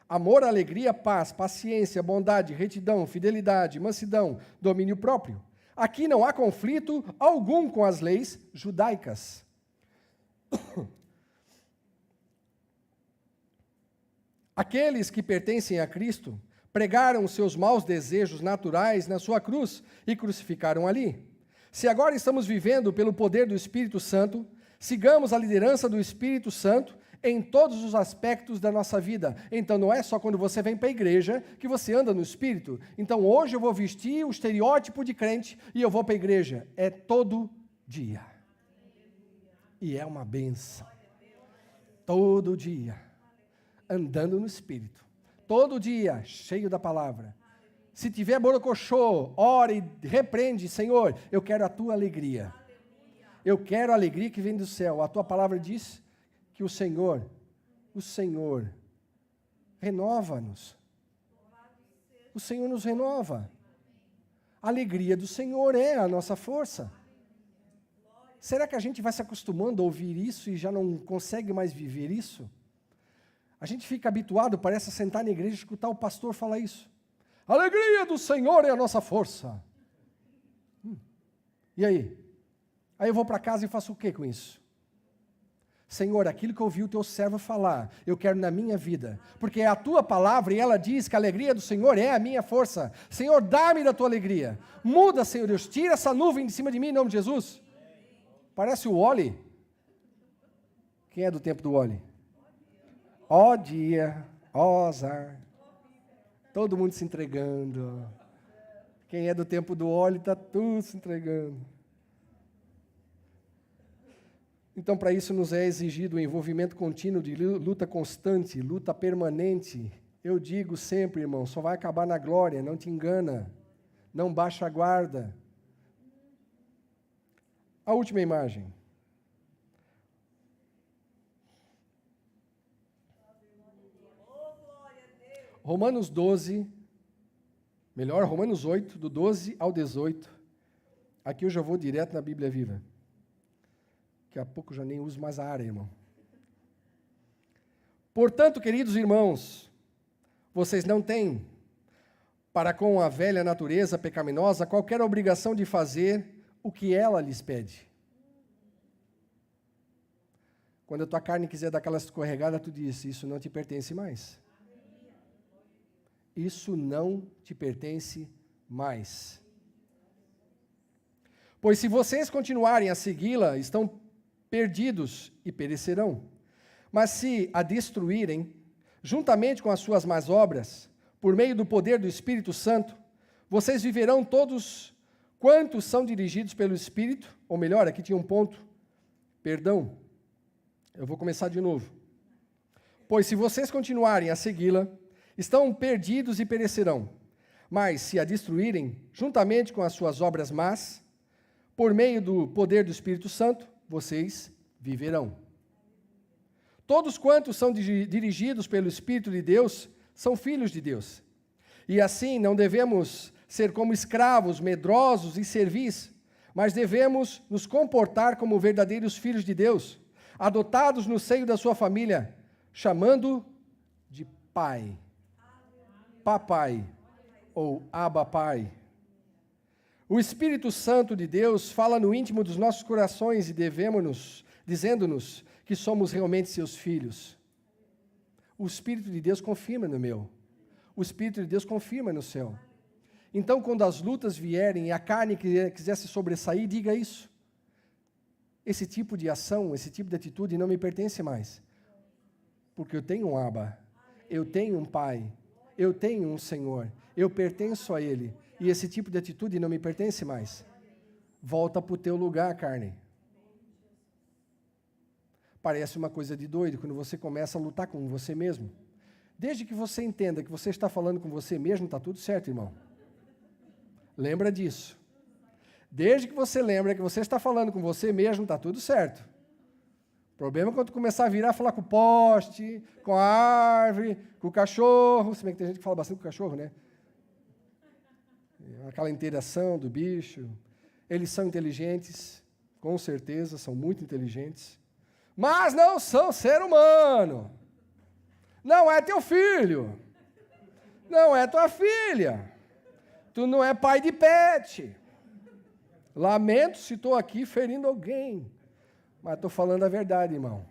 B: Amor, alegria, paz, paciência, bondade, retidão, fidelidade, mansidão, domínio próprio. Aqui não há conflito algum com as leis judaicas. Aqueles que pertencem a Cristo pregaram os seus maus desejos naturais na sua cruz e crucificaram ali. Se agora estamos vivendo pelo poder do Espírito Santo, sigamos a liderança do Espírito Santo em todos os aspectos da nossa vida. Então não é só quando você vem para a igreja que você anda no Espírito. Então hoje eu vou vestir o estereótipo de crente e eu vou para a igreja. É todo dia. E é uma bênção. Todo dia. Andando no Espírito. Todo dia, cheio da palavra. Se tiver borocochô, ore e repreende, Senhor, eu quero a tua alegria. Eu quero a alegria que vem do céu. A tua palavra diz que o Senhor renova-nos. O Senhor nos renova. A alegria do Senhor é a nossa força. Será que a gente vai se acostumando a ouvir isso e já não consegue mais viver isso? A gente fica habituado, parece sentar na igreja e escutar o pastor falar isso. A alegria do Senhor é a nossa força. E aí? Aí eu vou para casa e faço o que com isso? Senhor, aquilo que eu ouvi o teu servo falar, eu quero na minha vida. Porque é a tua palavra e ela diz que a alegria do Senhor é a minha força. Senhor, dá-me da tua alegria. Muda, Senhor Deus, tira essa nuvem de cima de mim em nome de Jesus. Parece o Wally. Quem é do tempo do Wally? Ó dia, ó azar. Todo mundo se entregando. Quem é do tempo do óleo está tudo se entregando. Então, para isso nos é exigido um envolvimento contínuo de luta constante, luta permanente. Eu digo sempre, irmão, só vai acabar na glória, não te engana. Não baixa a guarda. A última imagem. Romanos 12, melhor, Romanos 8, do 12 ao 18. Aqui eu já vou direto na Bíblia Viva. Daqui a pouco eu já nem uso mais a área, irmão. Portanto, queridos irmãos, vocês não têm, para com a velha natureza pecaminosa, qualquer obrigação de fazer o que ela lhes pede. Quando a tua carne quiser dar aquela escorregada, tu diz, isso não te pertence mais. Isso não te pertence mais. Pois se vocês continuarem a segui-la, estão perdidos e perecerão. Mas se a destruírem, juntamente com as suas más obras, por meio do poder do Espírito Santo, vocês viverão todos quantos são dirigidos pelo Espírito, ou melhor, aqui tinha um ponto, perdão, eu vou começar de novo. Pois se vocês continuarem a segui-la, estão perdidos e perecerão. Mas se a destruírem, juntamente com as suas obras más, por meio do poder do Espírito Santo, vocês viverão. Todos quantos são dirigidos pelo Espírito de Deus, são filhos de Deus. E assim não devemos ser como escravos, medrosos e servis, mas devemos nos comportar como verdadeiros filhos de Deus, adotados no seio da sua família, chamando de pai, papai ou Abba Pai. O Espírito Santo de Deus fala no íntimo dos nossos corações e dizendo-nos que somos realmente seus filhos. O Espírito de Deus confirma no meu. O Espírito de Deus confirma no seu. Então, quando as lutas vierem e a carne quiser se sobressair, diga isso. Esse tipo de ação, esse tipo de atitude não me pertence mais. Porque eu tenho um Abba, eu tenho um Pai, eu tenho um Senhor, eu pertenço a Ele. E esse tipo de atitude não me pertence mais. Volta para o teu lugar, carne. Parece uma coisa de doido quando você começa a lutar com você mesmo. Desde que você entenda que você está falando com você mesmo, está tudo certo, irmão. Lembra disso. Desde que você lembra que você está falando com você mesmo, está tudo certo. O problema é quando começar a virar, falar com o poste, com a árvore, com o cachorro. Se bem que tem gente que fala bastante com o cachorro, né? Aquela interação do bicho. Eles são inteligentes, com certeza, são muito inteligentes. Mas não são ser humano. Não é teu filho. Não é tua filha. Tu não é pai de pet. Lamento se estou aqui ferindo alguém. Mas estou falando a verdade, irmão.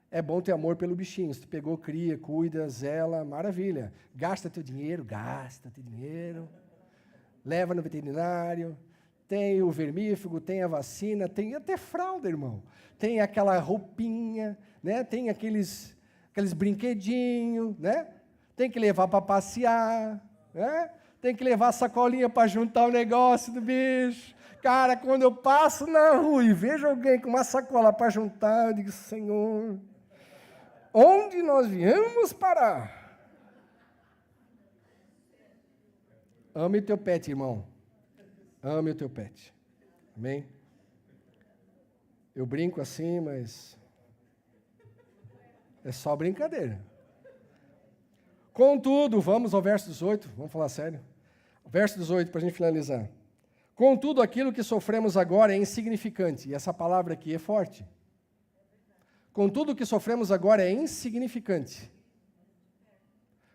B: É bom ter amor pelo bichinho. Se tu pegou, cria, cuida, zela, maravilha. Gasta teu dinheiro. Leva no veterinário. Tem o vermífugo, tem a vacina, tem até fralda, irmão. Tem aquela roupinha, né? Tem aqueles brinquedinhos, né? Tem que levar para passear, né? Tem que levar a sacolinha para juntar o negócio do bicho. Cara, quando eu passo na rua e vejo alguém com uma sacola para juntar, eu digo, Senhor, onde nós viemos parar? Ame o teu pet, irmão. Ame o teu pet. Amém? Eu brinco assim, mas é só brincadeira. Contudo, vamos ao verso 18, vamos falar sério. Verso 18, para a gente finalizar. Contudo, aquilo que sofremos agora é insignificante. E essa palavra aqui é forte. Contudo, o que sofremos agora é insignificante,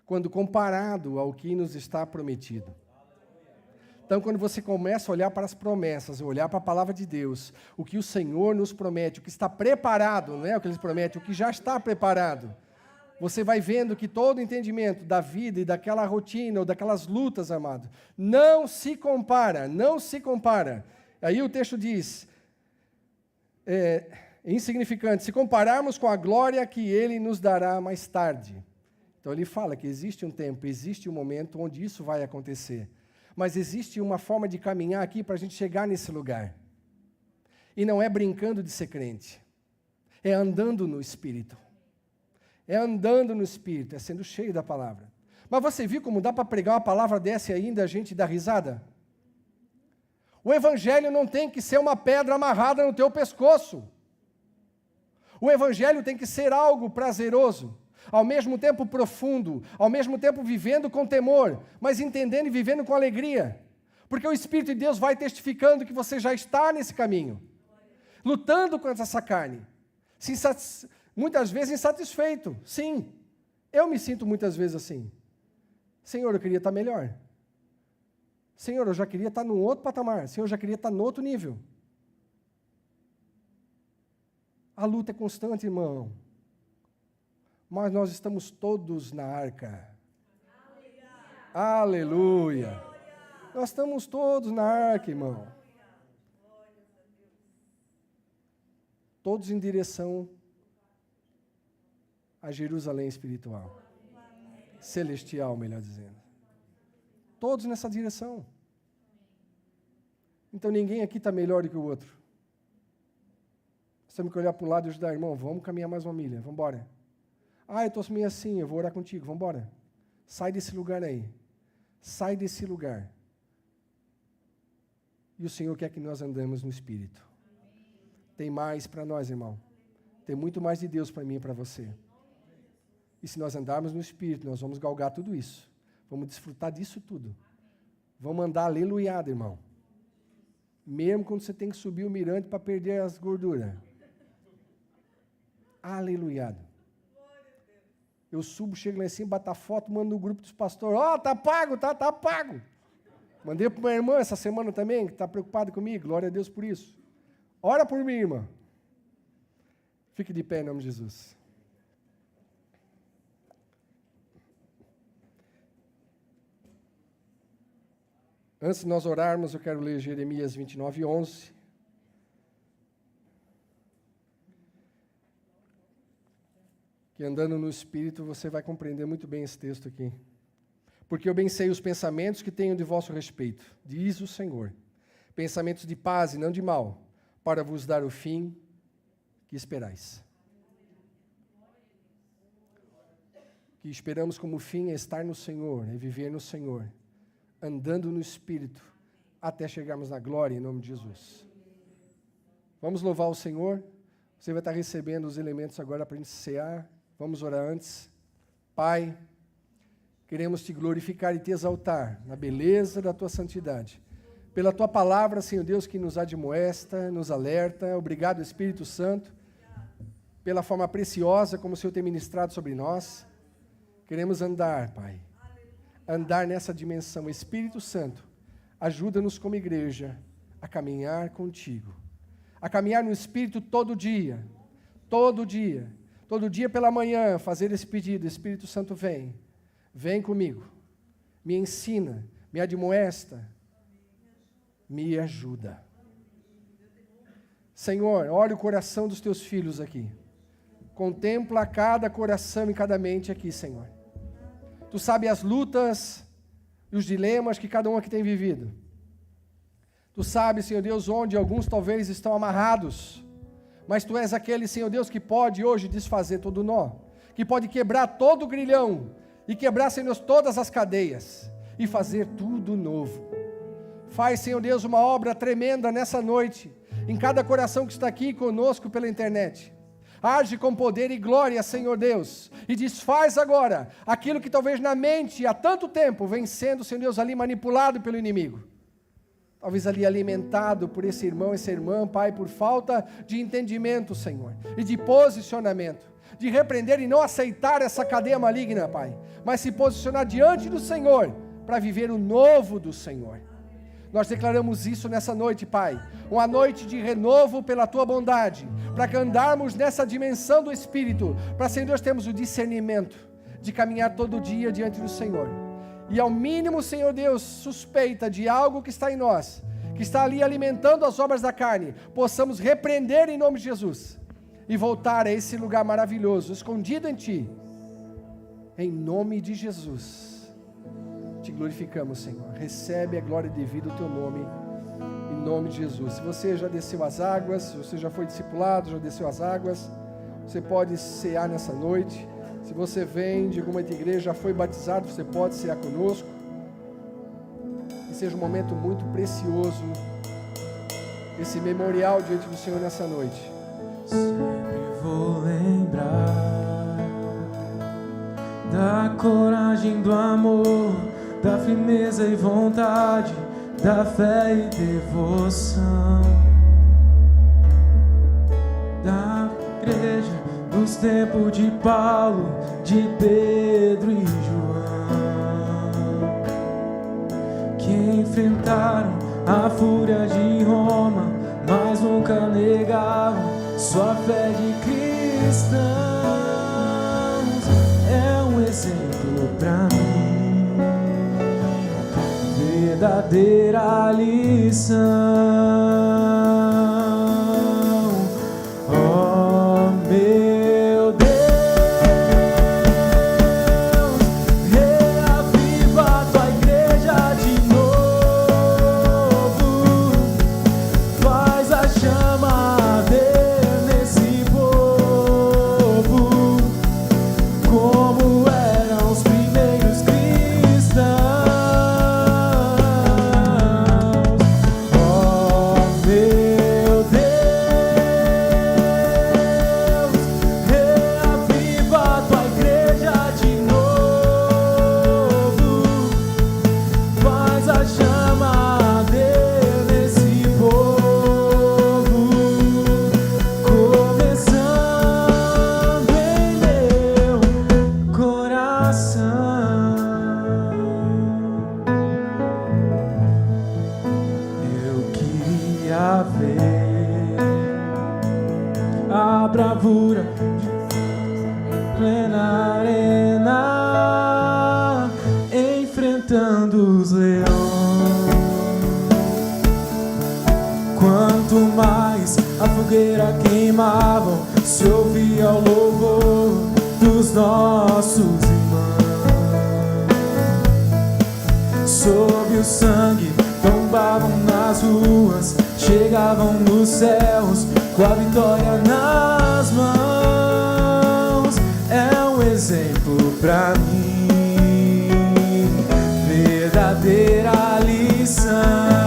B: quando comparado ao que nos está prometido. Então, quando você começa a olhar para as promessas, olhar para a palavra de Deus, o que o Senhor nos promete, o que está preparado, não é o que Ele promete, o que já está preparado, você vai vendo que todo entendimento da vida e daquela rotina ou daquelas lutas, amado, não se compara. Aí o texto diz, insignificante, se compararmos com a glória que Ele nos dará mais tarde. Então ele fala que existe um tempo, existe um momento onde isso vai acontecer. Mas existe uma forma de caminhar aqui para a gente chegar nesse lugar. E não é brincando de ser crente, é andando no Espírito. É andando no Espírito, é sendo cheio da palavra. Mas você viu como dá para pregar uma palavra dessa e ainda a gente dá risada? O Evangelho não tem que ser uma pedra amarrada no teu pescoço. O Evangelho tem que ser algo prazeroso, ao mesmo tempo profundo, ao mesmo tempo vivendo com temor, mas entendendo e vivendo com alegria. Porque o Espírito de Deus vai testificando que você já está nesse caminho, lutando contra essa carne, muitas vezes insatisfeito. Sim, eu me sinto muitas vezes assim. Senhor, eu queria estar melhor. Senhor, eu já queria estar num outro patamar. Senhor, eu já queria estar no outro nível. A luta é constante, irmão. Mas nós estamos todos na arca. Aleluia. Nós estamos todos na arca, irmão. Todos em direção a Jerusalém espiritual. Celestial, melhor dizendo. Todos nessa direção. Então ninguém aqui está melhor do que o outro. Nós temos que olhar para o lado e ajudar, irmão, vamos caminhar mais uma milha, vamos embora. Ah, eu estou meio assim, eu vou orar contigo, vamos embora. Sai desse lugar aí. Sai desse lugar. E o Senhor quer que nós andemos no Espírito. Tem mais para nós, irmão. Tem muito mais de Deus para mim e para você. E se nós andarmos no Espírito, nós vamos galgar tudo isso. Vamos desfrutar disso tudo. Vamos andar aleluiado, irmão. Mesmo quando você tem que subir o mirante para perder as gorduras. Aleluiado. Eu subo, chego lá em cima, bato a foto, mando no grupo dos pastores. Ó, tá pago, tá pago. Mandei para uma irmã essa semana também, que está preocupada comigo. Glória a Deus por isso. Ora por mim, irmã. Fique de pé em nome de Jesus. Antes de nós orarmos, eu quero ler Jeremias 29, 11. Que andando no Espírito você vai compreender muito bem esse texto aqui. Porque eu bem sei os pensamentos que tenho de vosso respeito, diz o Senhor. Pensamentos de paz e não de mal, para vos dar o fim que esperais. Que esperamos como fim é estar no Senhor, é viver no Senhor, andando no Espírito, até chegarmos na glória, em nome de Jesus. Vamos louvar o Senhor. Você vai estar recebendo os elementos agora para a gente cear. Vamos orar antes. Pai, queremos Te glorificar e Te exaltar na beleza da Tua santidade. Pela Tua palavra, Senhor Deus, que nos admoesta, nos alerta. Obrigado, Espírito Santo, pela forma preciosa como o Senhor tem ministrado sobre nós. Queremos andar, Pai, andar nessa dimensão. Espírito Santo, ajuda-nos como igreja a caminhar contigo, a caminhar no Espírito todo dia pela manhã, fazer esse pedido. Espírito Santo, vem comigo, me ensina, me admoesta, me ajuda. Senhor, olha o coração dos teus filhos aqui, contempla cada coração e cada mente aqui, Senhor. Tu sabes as lutas e os dilemas que cada um aqui tem vivido. Tu sabes, Senhor Deus, onde alguns talvez estão amarrados, mas Tu és aquele, Senhor Deus, que pode hoje desfazer todo o nó, que pode quebrar todo o grilhão, e quebrar, Senhor Deus, todas as cadeias, e fazer tudo novo. Faz, Senhor Deus, uma obra tremenda nessa noite, em cada coração que está aqui conosco pela internet. Age com poder e glória, Senhor Deus, e desfaz agora aquilo que talvez na mente há tanto tempo vem sendo, Senhor Deus, ali manipulado pelo inimigo. Talvez ali alimentado por esse irmão, essa irmã, Pai, por falta de entendimento, Senhor, e de posicionamento, de repreender e não aceitar essa cadeia maligna, Pai, mas se posicionar diante do Senhor, para viver o novo do Senhor. Nós declaramos isso nessa noite, Pai, uma noite de renovo pela Tua bondade, para que andarmos nessa dimensão do Espírito, para, Senhor Deus, termos o discernimento de caminhar todo dia diante do Senhor. E ao mínimo, Senhor Deus, suspeita de algo que está em nós, que está ali alimentando as obras da carne, possamos repreender em nome de Jesus, e voltar a esse lugar maravilhoso, escondido em Ti, em nome de Jesus. Te glorificamos, Senhor. Recebe a glória devida ao Teu nome, em nome de Jesus. Se você já desceu as águas, se você já foi discipulado, já desceu as águas, você pode cear nessa noite. Se você vem de alguma igreja, já foi batizado, você pode cear conosco. Que seja um momento muito precioso, esse memorial diante do Senhor nessa noite.
A: Sempre vou lembrar da coragem, do amor, da firmeza e vontade, da fé e devoção, da igreja dos tempos de Paulo, de Pedro e João, que enfrentaram a fúria de Roma, mas nunca negaram sua fé de cristãos. É um exemplo pra mim, verdadeira lição. Oh, meu Deus, reaviva Tua igreja de novo, faz a chama arder nesse povo, como eram os primeiros cristãos. Oh, meu bravura de plena arena, enfrentando os leões. Quanto mais a fogueira queimavam, se ouvia o louvor dos nossos irmãos. Sob o sangue tombavam nas ruas, chegavam nos céus com a vitória nas mãos. É um exemplo pra mim, verdadeira lição.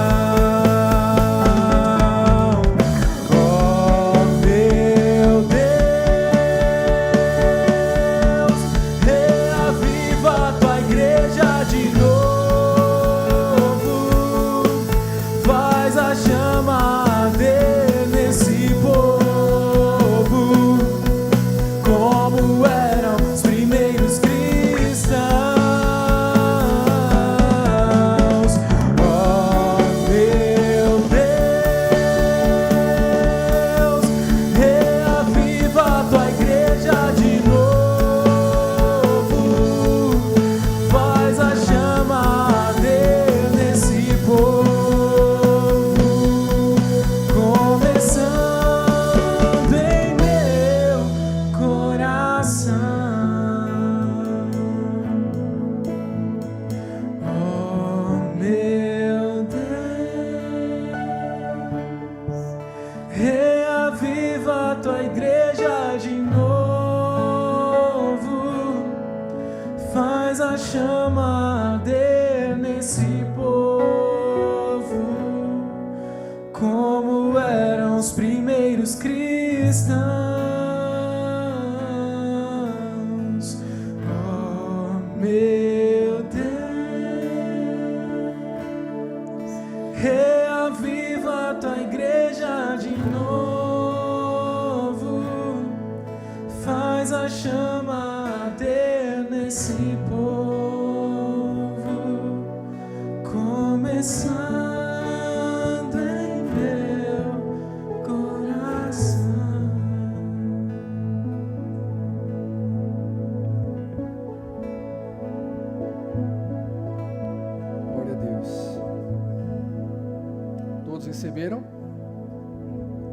B: Receberam?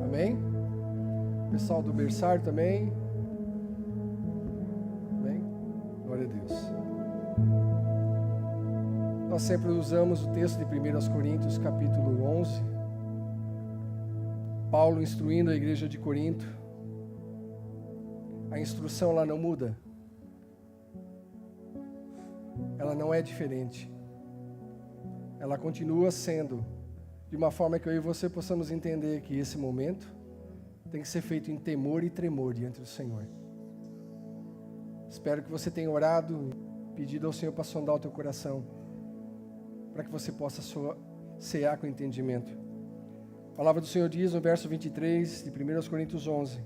B: Amém? Pessoal do berçário também? Amém? Glória a Deus. Nós sempre usamos o texto de 1 Coríntios capítulo 11. Paulo instruindo a igreja de Corinto. A instrução lá não muda. Ela não é diferente. Ela continua sendo de uma forma que eu e você possamos entender que esse momento tem que ser feito em temor e tremor diante do Senhor. Espero que você tenha orado, pedido ao Senhor para sondar o teu coração, para que você possa cear com entendimento. A palavra do Senhor diz no verso 23 de 1 Coríntios 11: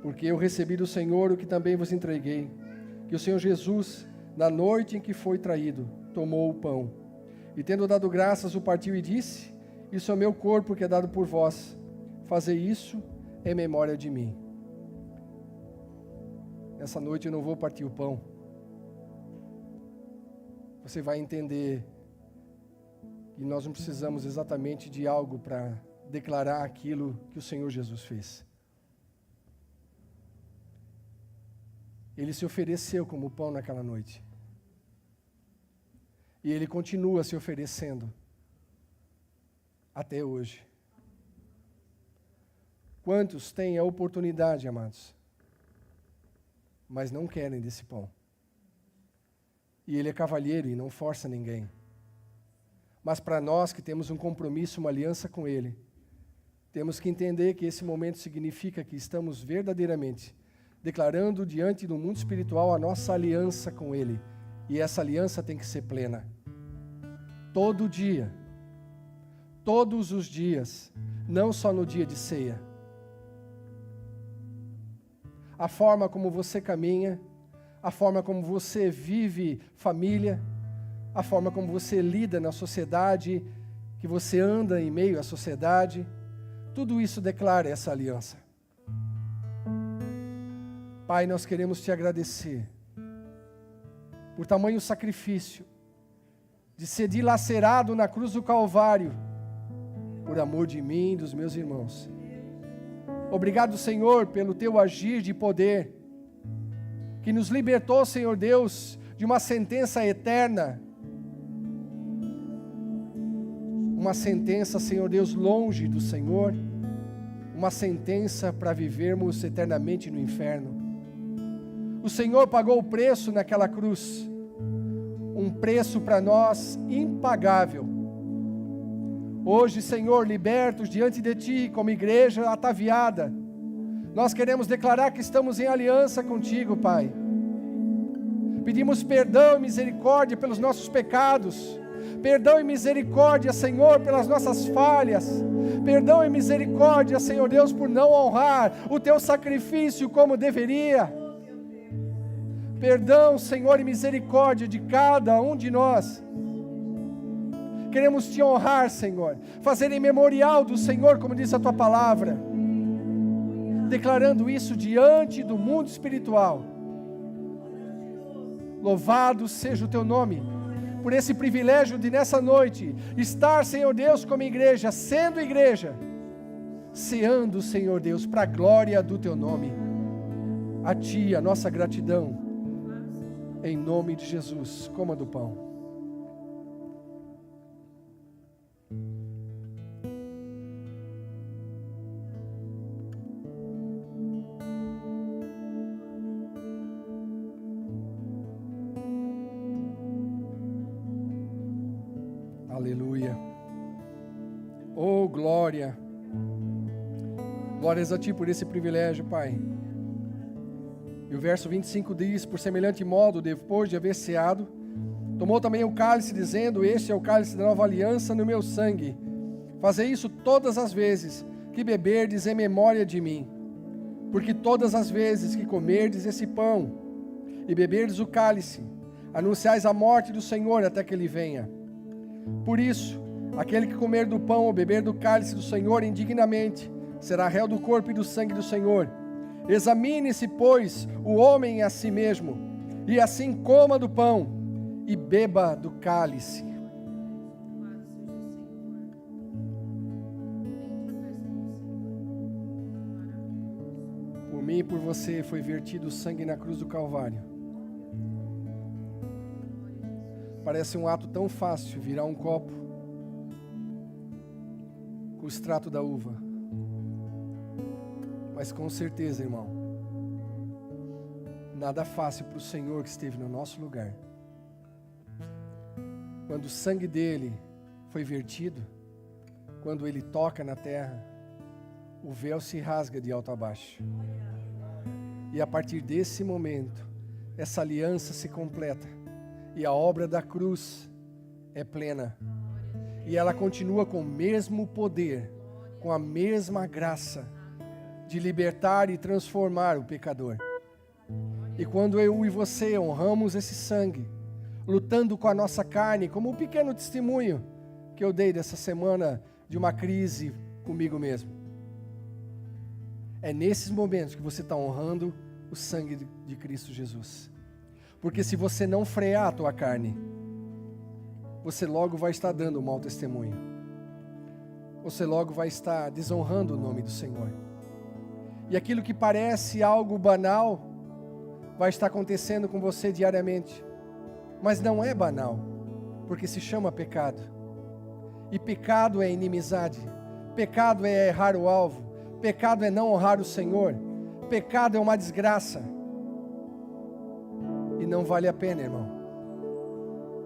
B: porque eu recebi do Senhor o que também vos entreguei, que o Senhor Jesus, na noite em que foi traído, tomou o pão, e tendo dado graças, o partiu e disse: isso é o meu corpo que é dado por vós. Fazei isso em memória de mim. Nessa noite eu não vou partir o pão. Você vai entender que nós não precisamos exatamente de algo para declarar aquilo que o Senhor Jesus fez. Ele se ofereceu como pão naquela noite. E Ele continua se oferecendo até hoje. Quantos têm a oportunidade, amados, mas não querem desse pão? E Ele é cavalheiro e não força ninguém. Mas para nós que temos um compromisso, uma aliança com Ele, temos que entender que esse momento significa que estamos verdadeiramente declarando diante do mundo espiritual a nossa aliança com Ele. E essa aliança tem que ser plena. Todo dia, todos os dias, não só no dia de ceia. A forma como você caminha, a forma como você vive família, a forma como você lida na sociedade, que você anda em meio à sociedade, tudo isso declara essa aliança. Pai, nós queremos te agradecer por tamanho sacrifício de ser dilacerado na cruz do Calvário, por amor de mim e dos meus irmãos. Obrigado, Senhor, pelo teu agir de poder, que nos libertou, Senhor Deus, de uma sentença eterna, uma sentença, Senhor Deus, longe do Senhor, uma sentença para vivermos eternamente no inferno. O Senhor pagou o preço naquela cruz, um preço para nós impagável. Hoje, Senhor, libertos diante de Ti, como igreja ataviada, nós queremos declarar que estamos em aliança contigo, Pai. Pedimos perdão e misericórdia pelos nossos pecados, perdão e misericórdia, Senhor, pelas nossas falhas, perdão e misericórdia, Senhor Deus, por não honrar o Teu sacrifício como deveria. Perdão, Senhor, e misericórdia de cada um de nós. Queremos Te honrar, Senhor, fazer em memorial do Senhor, como diz a Tua palavra, declarando isso diante do mundo espiritual. Louvado seja o Teu nome, por esse privilégio de nessa noite, estar, Senhor Deus, como igreja, sendo igreja, ceando, Senhor Deus, para a glória do Teu nome. A Ti, a nossa gratidão, em nome de Jesus. Coma do pão. Aleluia. Oh, glória. Glórias a Ti por esse privilégio, Pai. E o verso 25 diz: por semelhante modo, depois de haver ceado, tomou também o cálice, dizendo: este é o cálice da nova aliança no meu sangue. Fazei isso todas as vezes que beberdes em memória de mim. Porque todas as vezes que comerdes esse pão e beberdes o cálice, anunciais a morte do Senhor até que Ele venha. Por isso, aquele que comer do pão ou beber do cálice do Senhor indignamente, será réu do corpo e do sangue do Senhor. Examine-se, pois, o homem a si mesmo, e assim coma do pão e beba do cálice. Por mim e por você foi vertido o sangue na cruz do Calvário. Parece um ato tão fácil virar um copo com o extrato da uva. Mas com certeza, irmão, nada fácil para o Senhor que esteve no nosso lugar. Quando o sangue dele foi vertido, quando ele toca na terra, o véu se rasga de alto a baixo. E a partir desse momento, essa aliança se completa. E a obra da cruz é plena. E ela continua com o mesmo poder, com a mesma graça, de libertar e transformar o pecador. E quando eu e você honramos esse sangue, lutando com a nossa carne, como um pequeno testemunho que eu dei dessa semana de uma crise comigo mesmo, é nesses momentos que você está honrando o sangue de Cristo Jesus. Porque se você não frear a tua carne, você logo vai estar dando um mau testemunho. Você logo vai estar desonrando o nome do Senhor. E aquilo que parece algo banal vai estar acontecendo com você diariamente. Mas não é banal, porque se chama pecado. E pecado é inimizade. Pecado é errar o alvo. Pecado é não honrar o Senhor. Pecado é uma desgraça. E não vale a pena, irmão.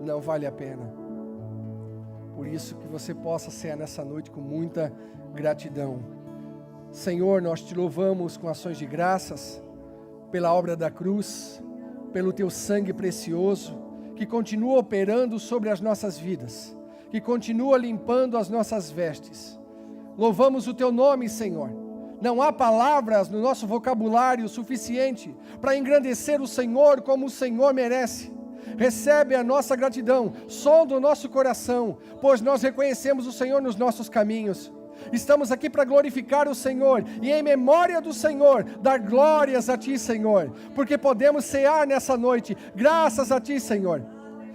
B: Não vale a pena. Por isso que você possa cear nessa noite com muita gratidão. Senhor, nós te louvamos com ações de graças, pela obra da cruz, pelo teu sangue precioso, que continua operando sobre as nossas vidas, que continua limpando as nossas vestes. Louvamos o teu nome, Senhor. Não há palavras no nosso vocabulário suficiente para engrandecer o Senhor como o Senhor merece. Recebe a nossa gratidão, sonda o nosso coração, pois nós reconhecemos o Senhor nos nossos caminhos. Estamos aqui para glorificar o Senhor e em memória do Senhor, dar glórias a Ti, Senhor, porque podemos cear nessa noite, graças a Ti, Senhor.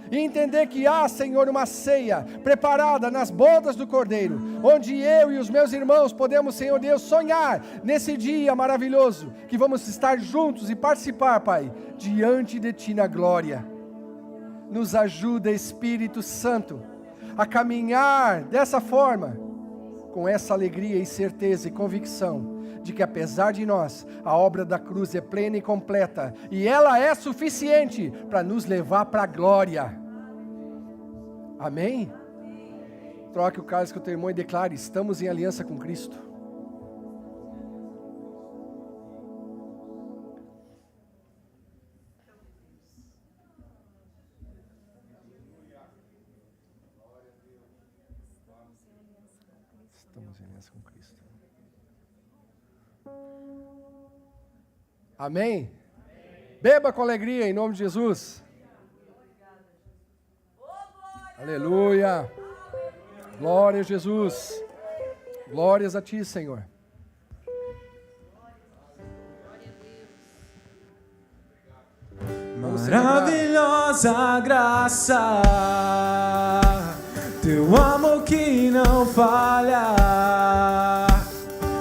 B: E entender que há, Senhor, uma ceia preparada nas bodas do Cordeiro, onde eu e os meus irmãos podemos, Senhor Deus, sonhar nesse dia maravilhoso, que vamos estar juntos e participar, Pai, diante de Ti na glória. Nos ajuda, Espírito Santo, a caminhar dessa forma, com essa alegria e certeza e convicção, de que apesar de nós, a obra da cruz é plena e completa, e ela é suficiente para nos levar para a glória. Amém? Troque o cálice com o teu irmão e declare: estamos em aliança com Cristo. Estamos em aliança com Cristo. Amém? Beba com alegria em nome de Jesus. Aleluia. Glória a Jesus. Glórias a Ti, Senhor.
A: Maravilhosa graça, Teu amor que não falha,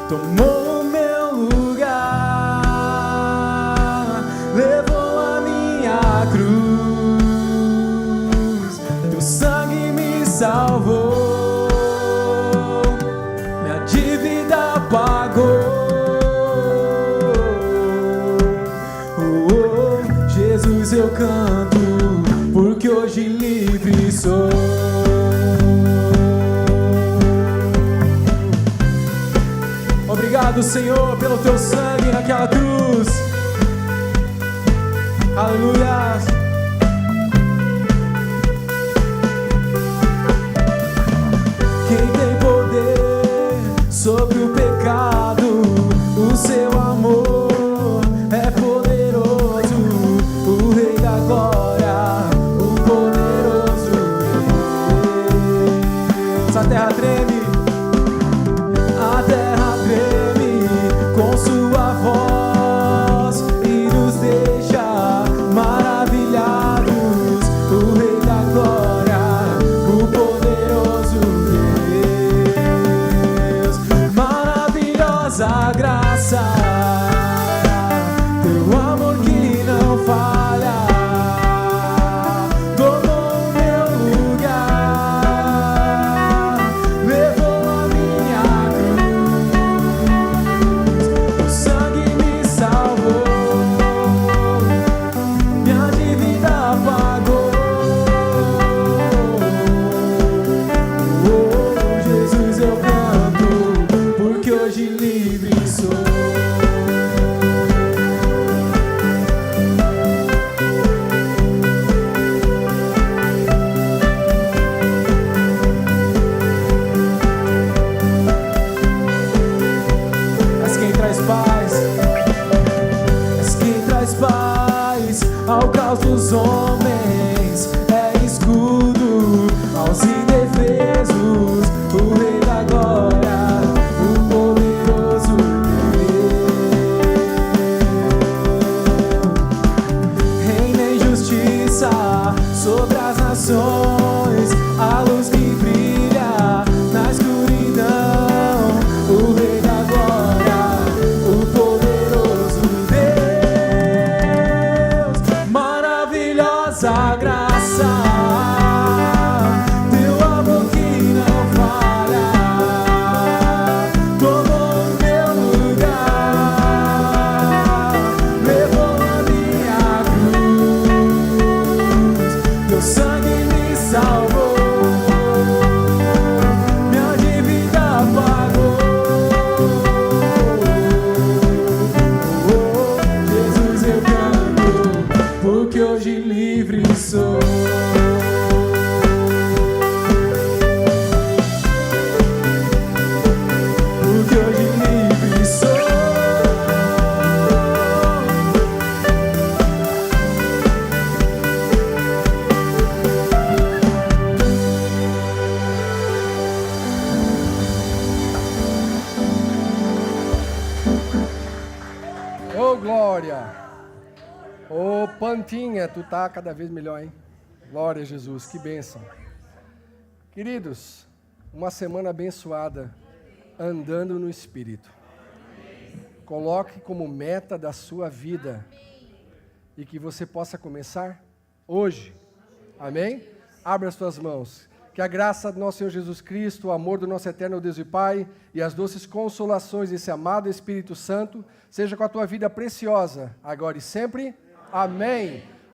A: tomou o meu lugar, levou a minha cruz, Teu sangue me salvou, minha dívida pagou. Jesus, eu canto, porque hoje livre sou. Obrigado, Senhor, pelo Teu sangue naquela cruz. Aleluia. Quem tem poder sobre o pecado, o Seu amor é poderoso, o Rei da Glória, o poderoso Deus. A terra treme com Sua voz e nos deixa maravilhados, o Rei da Glória, o poderoso Deus. Maravilhosa graça, Teu amor que não falha, tomou o meu lugar, levou a minha cruz.
B: glória. Ô, Pantinha, tu tá cada vez melhor, hein? Glória a Jesus, que bênção. Queridos, uma semana abençoada, andando no Espírito. Coloque como meta da sua vida e que você possa começar hoje. Amém? Abra as tuas mãos. Que a graça do nosso Senhor Jesus Cristo, o amor do nosso eterno Deus e Pai e as doces consolações desse amado Espírito Santo seja com a tua vida preciosa, agora e sempre. Amém.